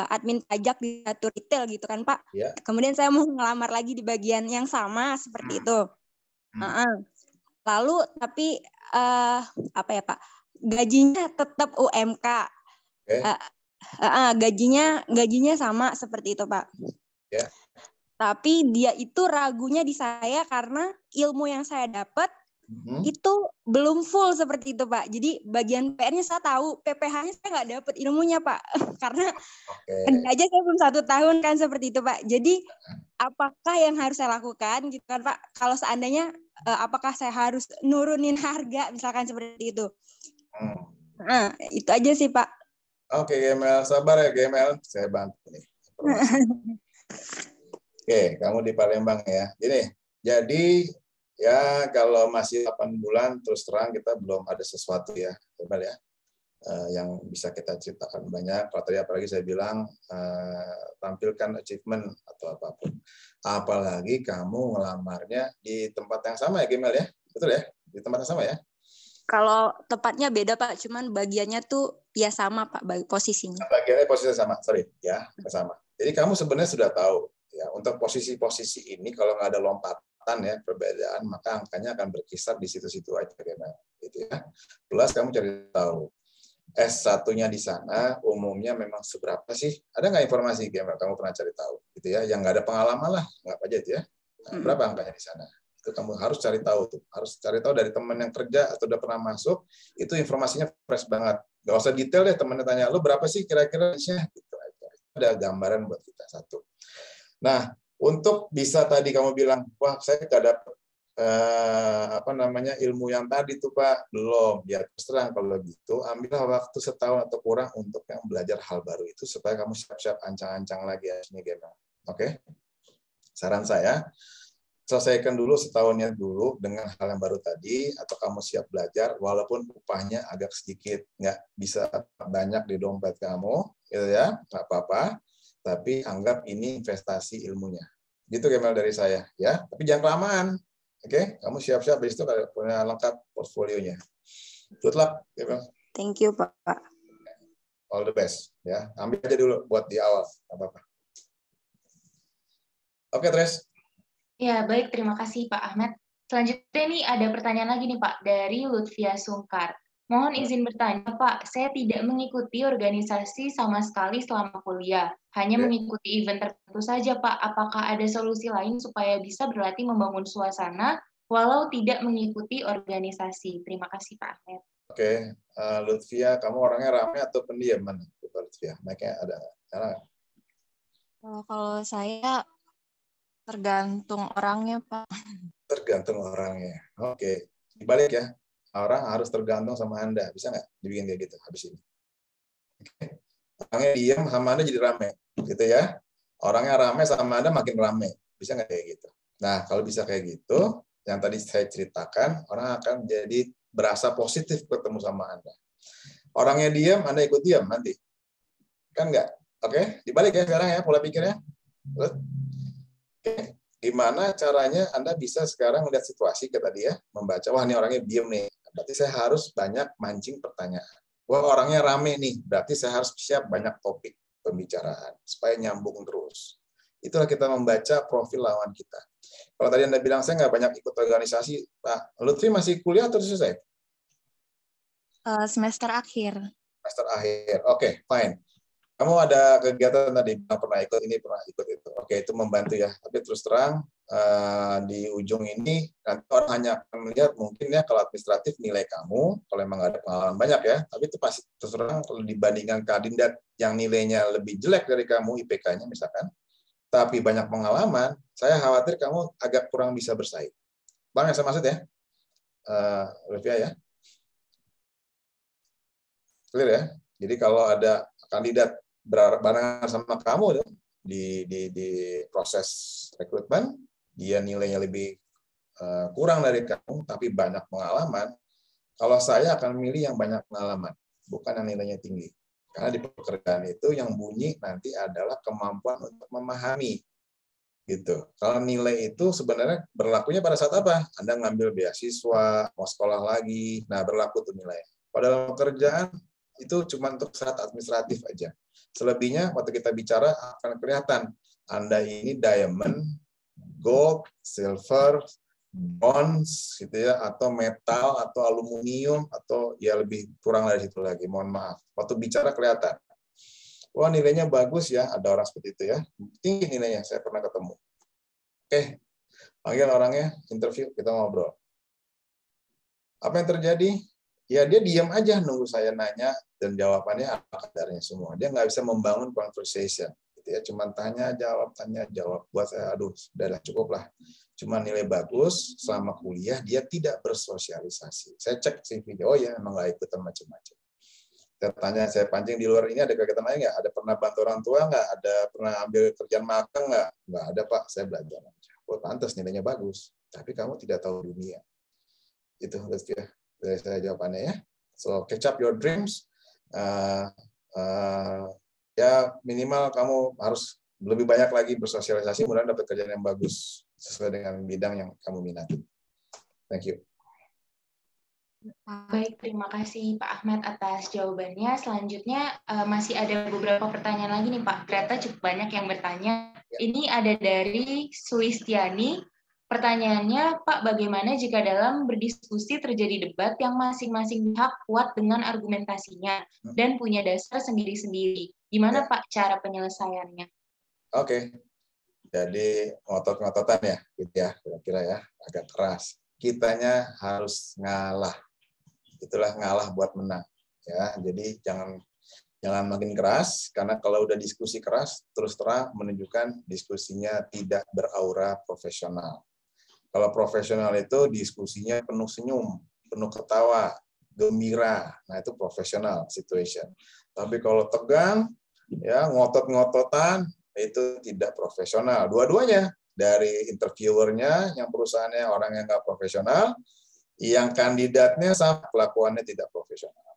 admin pajak di satu retail gitu kan Pak. Yeah. Kemudian saya mau ngelamar lagi di bagian yang sama seperti itu. Lalu tapi apa ya Pak? Gajinya tetap UMK. Okay. Gajinya sama seperti itu Pak. Yeah. Tapi dia itu ragunya di saya karena ilmu yang saya dapat itu belum full seperti itu Pak. Jadi bagian PR-nya saya tahu, PPH-nya saya nggak dapat ilmunya Pak. Karena aja saya belum 1 tahun kan seperti itu Pak. Jadi apakah yang harus saya lakukan gitu kan Pak? Kalau seandainya apakah saya harus nurunin harga misalkan seperti itu? Nah, itu aja sih Pak. Oke, Gemel, sabar ya Gemel, saya bantu nih. Oke, kamu di Palembang ya. Jadi ya kalau masih 8 bulan terus terang kita belum ada sesuatu ya, Gemel ya, yang bisa kita ceritakan banyak. Kalau tadi apalagi saya bilang tampilkan achievement atau apapun. Apalagi kamu ngelamarnya di tempat yang sama ya Gemel ya, betul ya? Di tempat yang sama ya? Kalau tempatnya beda Pak, cuman bagiannya tuh ya sama Pak, posisinya. Bagiannya posisinya sama, sorry ya, sama. Jadi kamu sebenarnya sudah tahu ya untuk posisi-posisi ini kalau nggak ada lompatan ya perbedaan maka angkanya akan berkisar di situ-situ aja gitu ya. Plus kamu cari tahu S1-nya di sana umumnya memang seberapa sih? Ada nggak informasi kamu pernah cari tahu gitu ya? Yang nggak ada pengalaman lah, nggak aja itu ya. Nah, berapa angkanya di sana? Itu kamu harus cari tahu tuh. Harus cari tahu dari teman yang kerja atau udah pernah masuk, itu informasinya fresh banget. Nggak usah detail deh, temannya tanya, lo berapa sih kira-kira? Gitu aja. Ada gambaran buat kita satu. Nah, untuk bisa tadi kamu bilang, wah saya nggak dapet ilmu yang tadi tuh Pak, belum. Ya terus terang kalau gitu, ambillah waktu setahun atau kurang untuk yang belajar hal baru itu supaya kamu siap-siap ancang-ancang lagi ya ini game. Oke? Saran saya, selesaikan dulu setahunnya dulu dengan hal yang baru tadi, atau kamu siap belajar walaupun upahnya agak sedikit, nggak bisa banyak di dompet kamu, gitu ya, nggak apa-apa. Tapi anggap ini investasi ilmunya. Gitu Kemal dari saya, ya. Tapi jangan kelamaan. Oke, kamu siap-siap di situ punya lengkap portfolionya. Good luck, Kemal. Thank you, Pak. All the best, ya. Ambil aja dulu buat di awal, nggak apa-apa. Oke, Tres. Ya, baik. Terima kasih, Pak Ahmad. Selanjutnya nih ada pertanyaan lagi nih, Pak, dari Lutfia Sungkar. Mohon izin bertanya, Pak, saya tidak mengikuti organisasi sama sekali selama kuliah. Hanya mengikuti event tertentu saja, Pak. Apakah ada solusi lain supaya bisa berlatih membangun suasana walau tidak mengikuti organisasi? Terima kasih, Pak Ahmad. Oke, Lutfia, kamu orangnya ramai atau pendiam? Mana, Lutfia? Mic-nya ada? Kalau saya tergantung orangnya, Pak. Tergantung orangnya. Oke, dibalik ya. Orang harus tergantung sama Anda. Bisa nggak dibikin kayak gitu habis ini? Oke. Orangnya diam sama Anda jadi rame. Gitu ya. Orangnya rame sama Anda makin rame. Bisa nggak kayak gitu? Nah, kalau bisa kayak gitu, yang tadi saya ceritakan, orang akan jadi berasa positif ketemu sama Anda. Orangnya diam, Anda ikut diam nanti. Kan nggak? Oke, dibalik ya sekarang ya pola pikirnya. Oke. Gimana caranya Anda bisa sekarang melihat situasi ke tadi ya, membaca, wah ini orangnya diam nih. Berarti saya harus banyak mancing pertanyaan. Wah orangnya rame nih, berarti saya harus siap banyak topik pembicaraan supaya nyambung terus. Itulah kita membaca profil lawan kita. Kalau tadi Anda bilang saya nggak banyak ikut organisasi, Pak Lutfi masih kuliah atau selesai? Semester akhir. Semester akhir, oke, fine. Kamu ada kegiatan tadi, pernah ikut ini, pernah ikut itu. Oke, itu membantu ya. Tapi terus terang, di ujung ini, nanti orang hanya akan melihat mungkin ya kalau administratif nilai kamu, kalau memang nggak ada pengalaman banyak ya, tapi itu pasti terus terang kalau dibandingkan kandidat yang nilainya lebih jelek dari kamu, IPK-nya misalkan, tapi banyak pengalaman, saya khawatir kamu agak kurang bisa bersaing. Bang, yang saya maksud ya? Olivia ya? Clear ya? Jadi kalau ada kandidat barengan sama kamu di proses rekrutmen, dia nilainya lebih kurang dari kamu, tapi banyak pengalaman, kalau saya akan milih yang banyak pengalaman, bukan yang nilainya tinggi. Karena di pekerjaan itu yang bunyi nanti adalah kemampuan untuk memahami. Gitu. Kalau nilai itu sebenarnya berlakunya pada saat apa? Anda ngambil beasiswa, mau sekolah lagi, nah berlaku tuh nilai. Pada pekerjaan, itu cuma untuk syarat administratif aja. Selebihnya waktu kita bicara akan kelihatan Anda ini diamond, gold, silver, bronze gitu ya, atau metal atau aluminium atau ya lebih kurang dari situ lagi. Mohon maaf. Waktu bicara kelihatan. Wah, nilainya bagus ya, ada orang seperti itu ya. Tinggi nilainya, saya pernah ketemu. Oke. Panggil orangnya, interview, kita ngobrol. Apa yang terjadi? Ya dia diam aja nunggu saya nanya dan jawabannya apa kadarnya semua. Dia nggak bisa membangun conversation, gitu ya. Cuma tanya jawab. Buat saya, aduh, sudahlah cukup lah. Cuma nilai bagus selama kuliah dia tidak bersosialisasi. Saya cek CV, oh ya memang nggak ikutan macam-macam. Saya tanya, saya pancing di luar ini ada kegiatan lain nggak? Ada pernah bantu orang tua nggak? Ada pernah ambil kerjaan magang nggak? Nggak ada Pak, saya belajar aja. Oh pantas nilainya bagus, tapi kamu tidak tahu dunia. Itu ya. Dari saya jawabannya ya. So catch up your dreams. Ya minimal kamu harus lebih banyak lagi bersosialisasi, mudah-mudahan dapat kerjaan yang bagus sesuai dengan bidang yang kamu minati. Thank you. Baik, terima kasih Pak Ahmad atas jawabannya. Selanjutnya masih ada beberapa pertanyaan lagi nih Pak. Ternyata cukup banyak yang bertanya. Ini ada dari Sulistiani. Pertanyaannya, Pak, bagaimana jika dalam berdiskusi terjadi debat yang masing-masing pihak kuat dengan argumentasinya dan punya dasar sendiri-sendiri? Gimana, Pak, cara penyelesaiannya? Oke. Jadi ngotot-ngototan ya, gitu ya, kira-kira ya, agak keras. Kitanya harus ngalah. Itulah ngalah buat menang. Ya, jadi jangan makin keras, karena kalau udah diskusi keras, terus terang menunjukkan diskusinya tidak beraura profesional. Kalau profesional itu diskusinya penuh senyum, penuh ketawa, gembira. Nah, itu profesional situation. Tapi kalau tegang, ya ngotot-ngototan, itu tidak profesional. Dua-duanya, dari interviewernya, yang perusahaannya orang yang nggak profesional, yang kandidatnya sama kelakuannya tidak profesional.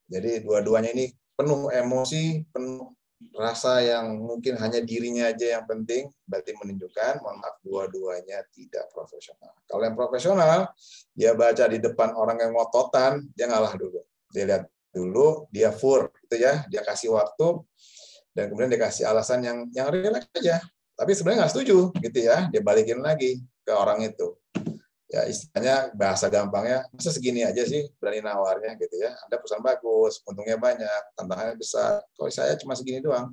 Jadi dua-duanya ini penuh emosi, penuh rasa yang mungkin hanya dirinya aja yang penting, berarti menunjukkan, mohon maaf, dua-duanya tidak profesional. Kalau yang profesional, dia baca di depan orang yang ngototan, dia ngalah dulu. Dia lihat dulu, dia fur, gitu ya, dia kasih waktu, dan kemudian dia kasih alasan yang rileks aja. Tapi sebenarnya nggak setuju, gitu ya, dia balikin lagi ke orang itu. Ya istilahnya bahasa gampangnya, masa segini aja sih berani nawarnya gitu ya. Anda perusahaan bagus, untungnya banyak, tantangannya besar. Kalau saya cuma segini doang.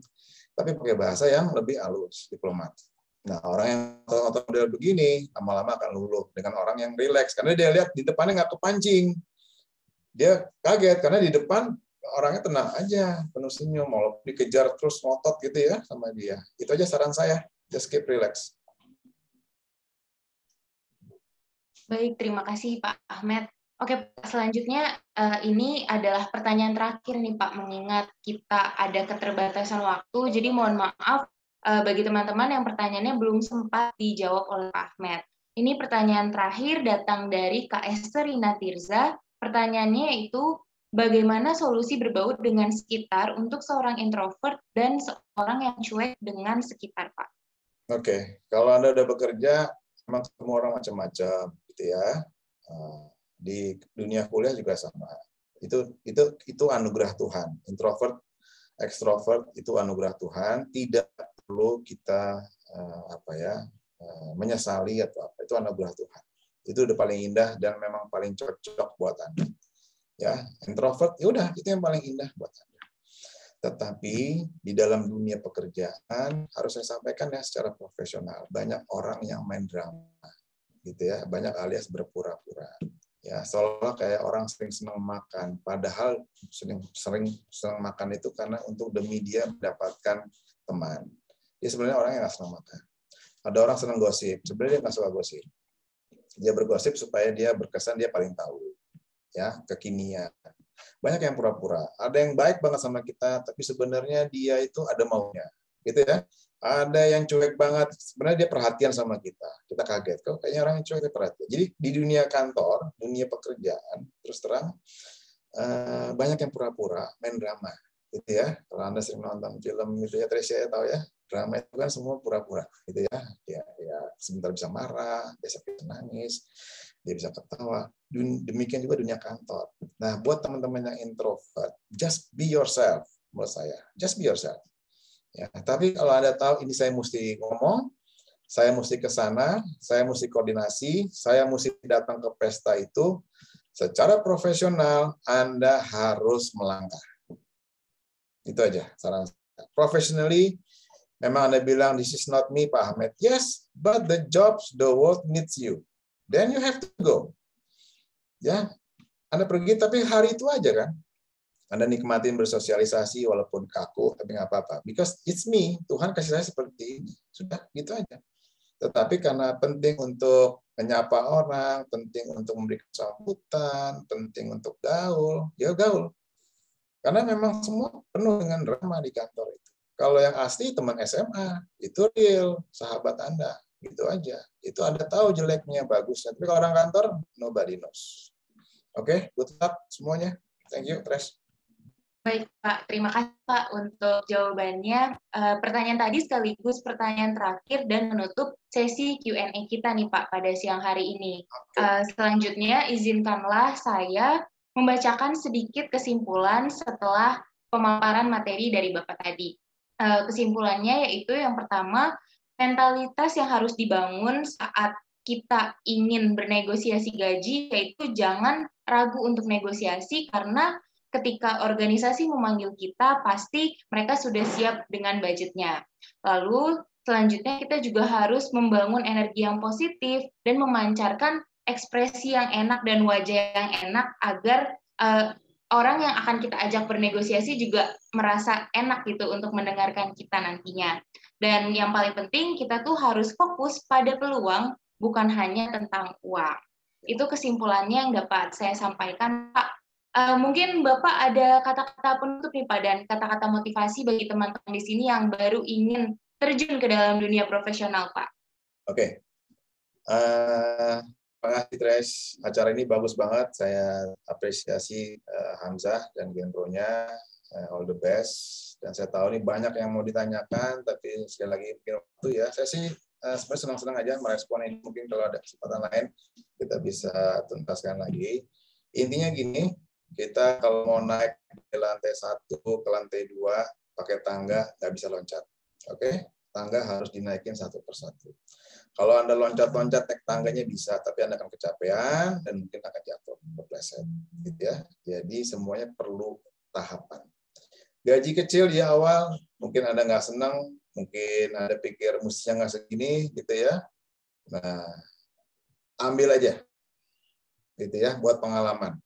Tapi pakai bahasa yang lebih halus, diplomatik. Nah, orang yang otot model begini lama-lama akan luluh dengan orang yang rileks karena dia lihat di depannya nggak kepancing. Dia kaget karena di depan orangnya tenang aja, penuh senyum, mau dikejar terus ngotot gitu ya sama dia. Itu aja saran saya, just keep relax. Baik, terima kasih Pak Ahmed. Oke, selanjutnya ini adalah pertanyaan terakhir nih Pak, mengingat kita ada keterbatasan waktu, jadi mohon maaf bagi teman-teman yang pertanyaannya belum sempat dijawab oleh Pak Ahmed. Ini pertanyaan terakhir datang dari Kak Esther Rina Tirza. Pertanyaannya yaitu, bagaimana solusi berbaur dengan sekitar untuk seorang introvert dan seorang yang cuek dengan sekitar, Pak? Oke, kalau Anda udah bekerja, memang ketemu orang macam-macam, gitu ya. Di dunia kuliah juga sama. Itu anugerah Tuhan. Introvert, extrovert itu anugerah Tuhan. Tidak perlu kita menyesali atau apa. Itu anugerah Tuhan. Itu udah paling indah dan memang paling cocok buat Anda. Ya, introvert, ya udah itu yang paling indah buat Anda. Tetapi di dalam dunia pekerjaan harus saya sampaikan ya secara profesional, banyak orang yang main drama, gitu ya, banyak alias berpura-pura, ya seolah kayak orang sering senang makan, padahal sering makan itu karena untuk demi dia mendapatkan teman. Dia sebenarnya orang yang nggak senang makan. Ada orang senang gosip, sebenarnya dia nggak suka gosip. Dia bergosip supaya dia berkesan dia paling tahu, ya kekinian. Banyak yang pura-pura. Ada yang baik banget sama kita, tapi sebenarnya dia itu ada maunya, gitu ya. Ada yang cuek banget, sebenarnya dia perhatian sama kita. Kita kaget, kok kayaknya orang yang cuek dia perhatian. Jadi di dunia kantor, dunia pekerjaan, terus terang banyak yang pura-pura, main drama, gitu ya. Kalau Anda sering nonton film itu ya, Tricia ya tahu ya, drama itu kan semua pura-pura, gitu ya. Ya sebentar bisa marah, besok bisa nangis, dia bisa ketawa. Demikian juga dunia kantor. Nah, buat teman-teman yang introvert, just be yourself, menurut saya. Just be yourself. Ya, tapi kalau Anda tahu ini saya mesti ngomong, saya mesti ke sana, saya mesti koordinasi, saya mesti datang ke pesta itu, secara profesional Anda harus melangkah. Itu aja saran saya. Professionally, memang Anda bilang, this is not me, Pak Ahmed. Yes, but the world needs you. Then you have to go. Ya, Anda pergi, tapi hari itu aja kan. Anda nikmatin bersosialisasi walaupun kaku, tapi nggak apa-apa. Because it's me, Tuhan kasih saya seperti ini. Sudah, gitu aja. Tetapi karena penting untuk menyapa orang, penting untuk memberikan sambutan, penting untuk gaul, ya gaul. Karena memang semua penuh dengan drama di kantor itu. Kalau yang asli teman SMA, itu real, sahabat Anda. Gitu aja. Itu Anda tahu jeleknya, bagusnya. Tapi kalau orang kantor, nobody knows. Oke, good luck semuanya. Thank you, Tres. Baik, Pak. Terima kasih, Pak, untuk jawabannya. Pertanyaan tadi sekaligus pertanyaan terakhir dan menutup sesi Q&A kita nih, Pak, pada siang hari ini. Selanjutnya, izinkanlah saya membacakan sedikit kesimpulan setelah pemaparan materi dari Bapak tadi. Kesimpulannya yaitu yang pertama, mentalitas yang harus dibangun saat kita ingin bernegosiasi gaji, yaitu jangan ragu untuk negosiasi, karena ketika organisasi memanggil kita, pasti mereka sudah siap dengan budgetnya. Lalu selanjutnya kita juga harus membangun energi yang positif dan memancarkan ekspresi yang enak dan wajah yang enak agar orang yang akan kita ajak bernegosiasi juga merasa enak gitu untuk mendengarkan kita nantinya. Dan yang paling penting, kita tuh harus fokus pada peluang, bukan hanya tentang uang. Itu kesimpulannya yang dapat saya sampaikan, Pak. Mungkin Bapak ada kata-kata penutup nih, Pak, dan kata-kata motivasi bagi teman-teman di sini yang baru ingin terjun ke dalam dunia profesional, Pak. Oke. Terima kasih, Tres. Acara ini bagus banget. Saya apresiasi Hamzah dan Genro-nya. All the best. Dan saya tahu ini banyak yang mau ditanyakan, tapi sekali lagi mungkin waktu ya. Saya sih sebenarnya senang-senang aja merespon ini. Mungkin kalau ada kesempatan lain kita bisa tuntaskan lagi. Intinya gini, kita kalau mau naik dari lantai 1 ke lantai 2 pakai tangga nggak bisa loncat. Oke? Tangga harus dinaikin satu persatu. Kalau Anda loncat-loncat naik tangganya bisa, tapi Anda akan kecapean dan mungkin akan jatuh, kepleset, gitu ya. Jadi semuanya perlu tahapan. Gaji kecil di awal, mungkin Anda nggak senang, mungkin Anda pikir mestinya nggak segini, gitu ya. Nah, ambil aja, gitu ya, buat pengalaman.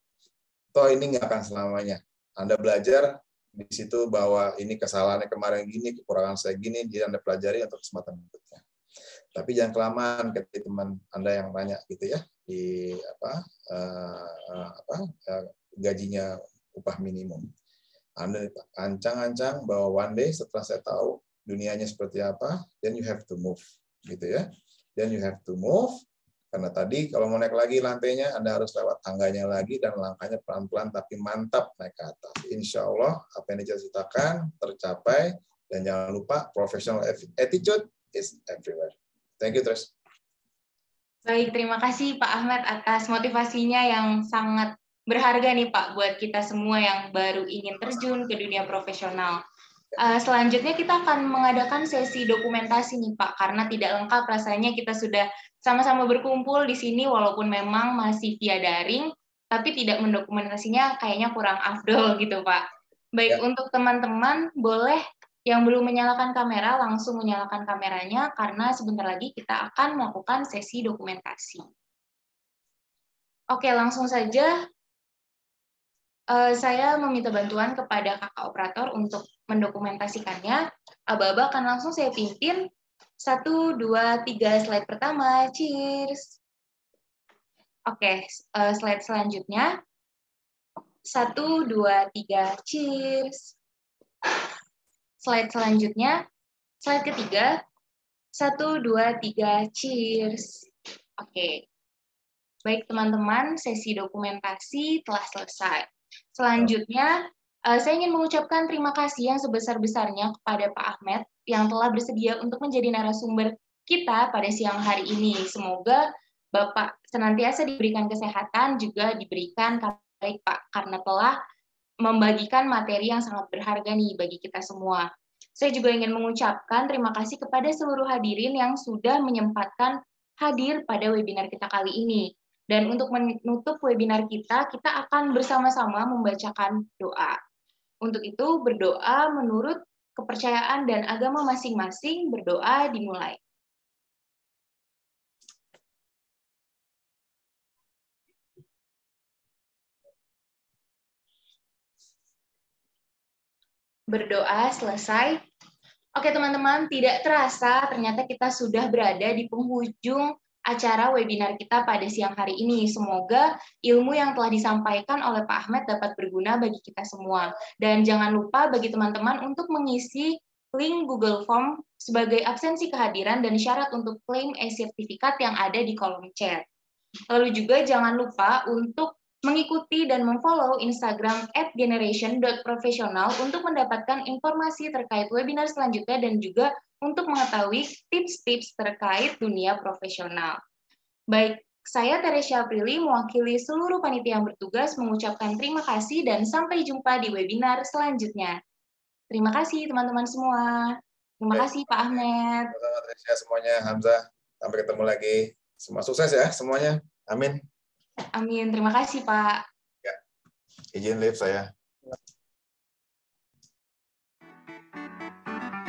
Toh ini nggak akan selamanya. Anda belajar di situ bahwa ini kesalahannya kemarin gini, kekurangan saya gini, jadi Anda pelajari untuk kesempatan berikutnya. Tapi jangan kelamaan ketika teman Anda yang banyak gitu ya di gajinya upah minimum. Anda ancang-ancang bahwa one day setelah saya tahu dunianya seperti apa, then you have to move gitu ya. Then you have to move karena tadi kalau mau naik lagi lantainya Anda harus lewat tangganya lagi dan langkahnya pelan-pelan tapi mantap naik ke atas. Insya Allah apa yang diceritakan tercapai dan jangan lupa professional attitude is everywhere. Thank you, Tres. Baik, terima kasih Pak Ahmad atas motivasinya yang sangat berharga nih Pak buat kita semua yang baru ingin terjun ke dunia profesional. Selanjutnya kita akan mengadakan sesi dokumentasi nih Pak, karena tidak lengkap rasanya kita sudah sama-sama berkumpul di sini walaupun memang masih via daring, tapi tidak mendokumentasinya kayaknya kurang afdol gitu Pak. Baik, untuk teman-teman boleh yang belum menyalakan kamera, langsung menyalakan kameranya, karena sebentar lagi kita akan melakukan sesi dokumentasi. Oke, langsung saja. Saya meminta bantuan kepada kakak operator untuk mendokumentasikannya. Aba-aba akan langsung saya pimpin. 1, 2, 3, slide pertama. Cheers. Oke, slide selanjutnya. 1, 2, 3, cheers. Slide selanjutnya, slide ketiga, 1, 2, 3, cheers. Oke, baik teman-teman, sesi dokumentasi telah selesai. Selanjutnya, saya ingin mengucapkan terima kasih yang sebesar-besarnya kepada Pak Ahmed yang telah bersedia untuk menjadi narasumber kita pada siang hari ini. Semoga Bapak senantiasa diberikan kesehatan, juga diberikan kabar baik Pak, karena telah membagikan materi yang sangat berharga nih bagi kita semua. Saya juga ingin mengucapkan terima kasih kepada seluruh hadirin yang sudah menyempatkan hadir pada webinar kita kali ini. Dan untuk menutup webinar kita akan bersama-sama membacakan doa. Untuk itu, berdoa menurut kepercayaan dan agama masing-masing, berdoa dimulai. Berdoa selesai. Oke teman-teman, tidak terasa ternyata kita sudah berada di penghujung acara webinar kita pada siang hari ini. Semoga ilmu yang telah disampaikan oleh Pak Ahmed dapat berguna bagi kita semua. Dan jangan lupa bagi teman-teman untuk mengisi link Google Form sebagai absensi kehadiran dan syarat untuk klaim e-sertifikat yang ada di kolom chat. Lalu juga jangan lupa untuk mengikuti dan memfollow Instagram @generation.professional untuk mendapatkan informasi terkait webinar selanjutnya dan juga untuk mengetahui tips-tips terkait dunia profesional. Baik, saya Teresia Aprili mewakili seluruh panitia yang bertugas mengucapkan terima kasih dan sampai jumpa di webinar selanjutnya. Terima kasih teman-teman semua. Terima kasih Pak Ahmed. Sama-sama Teresia semuanya, Hamzah. Sampai ketemu lagi. Semua sukses ya semuanya. Amin. Amin. Terima kasih, Pak. Ya. Izin live saya.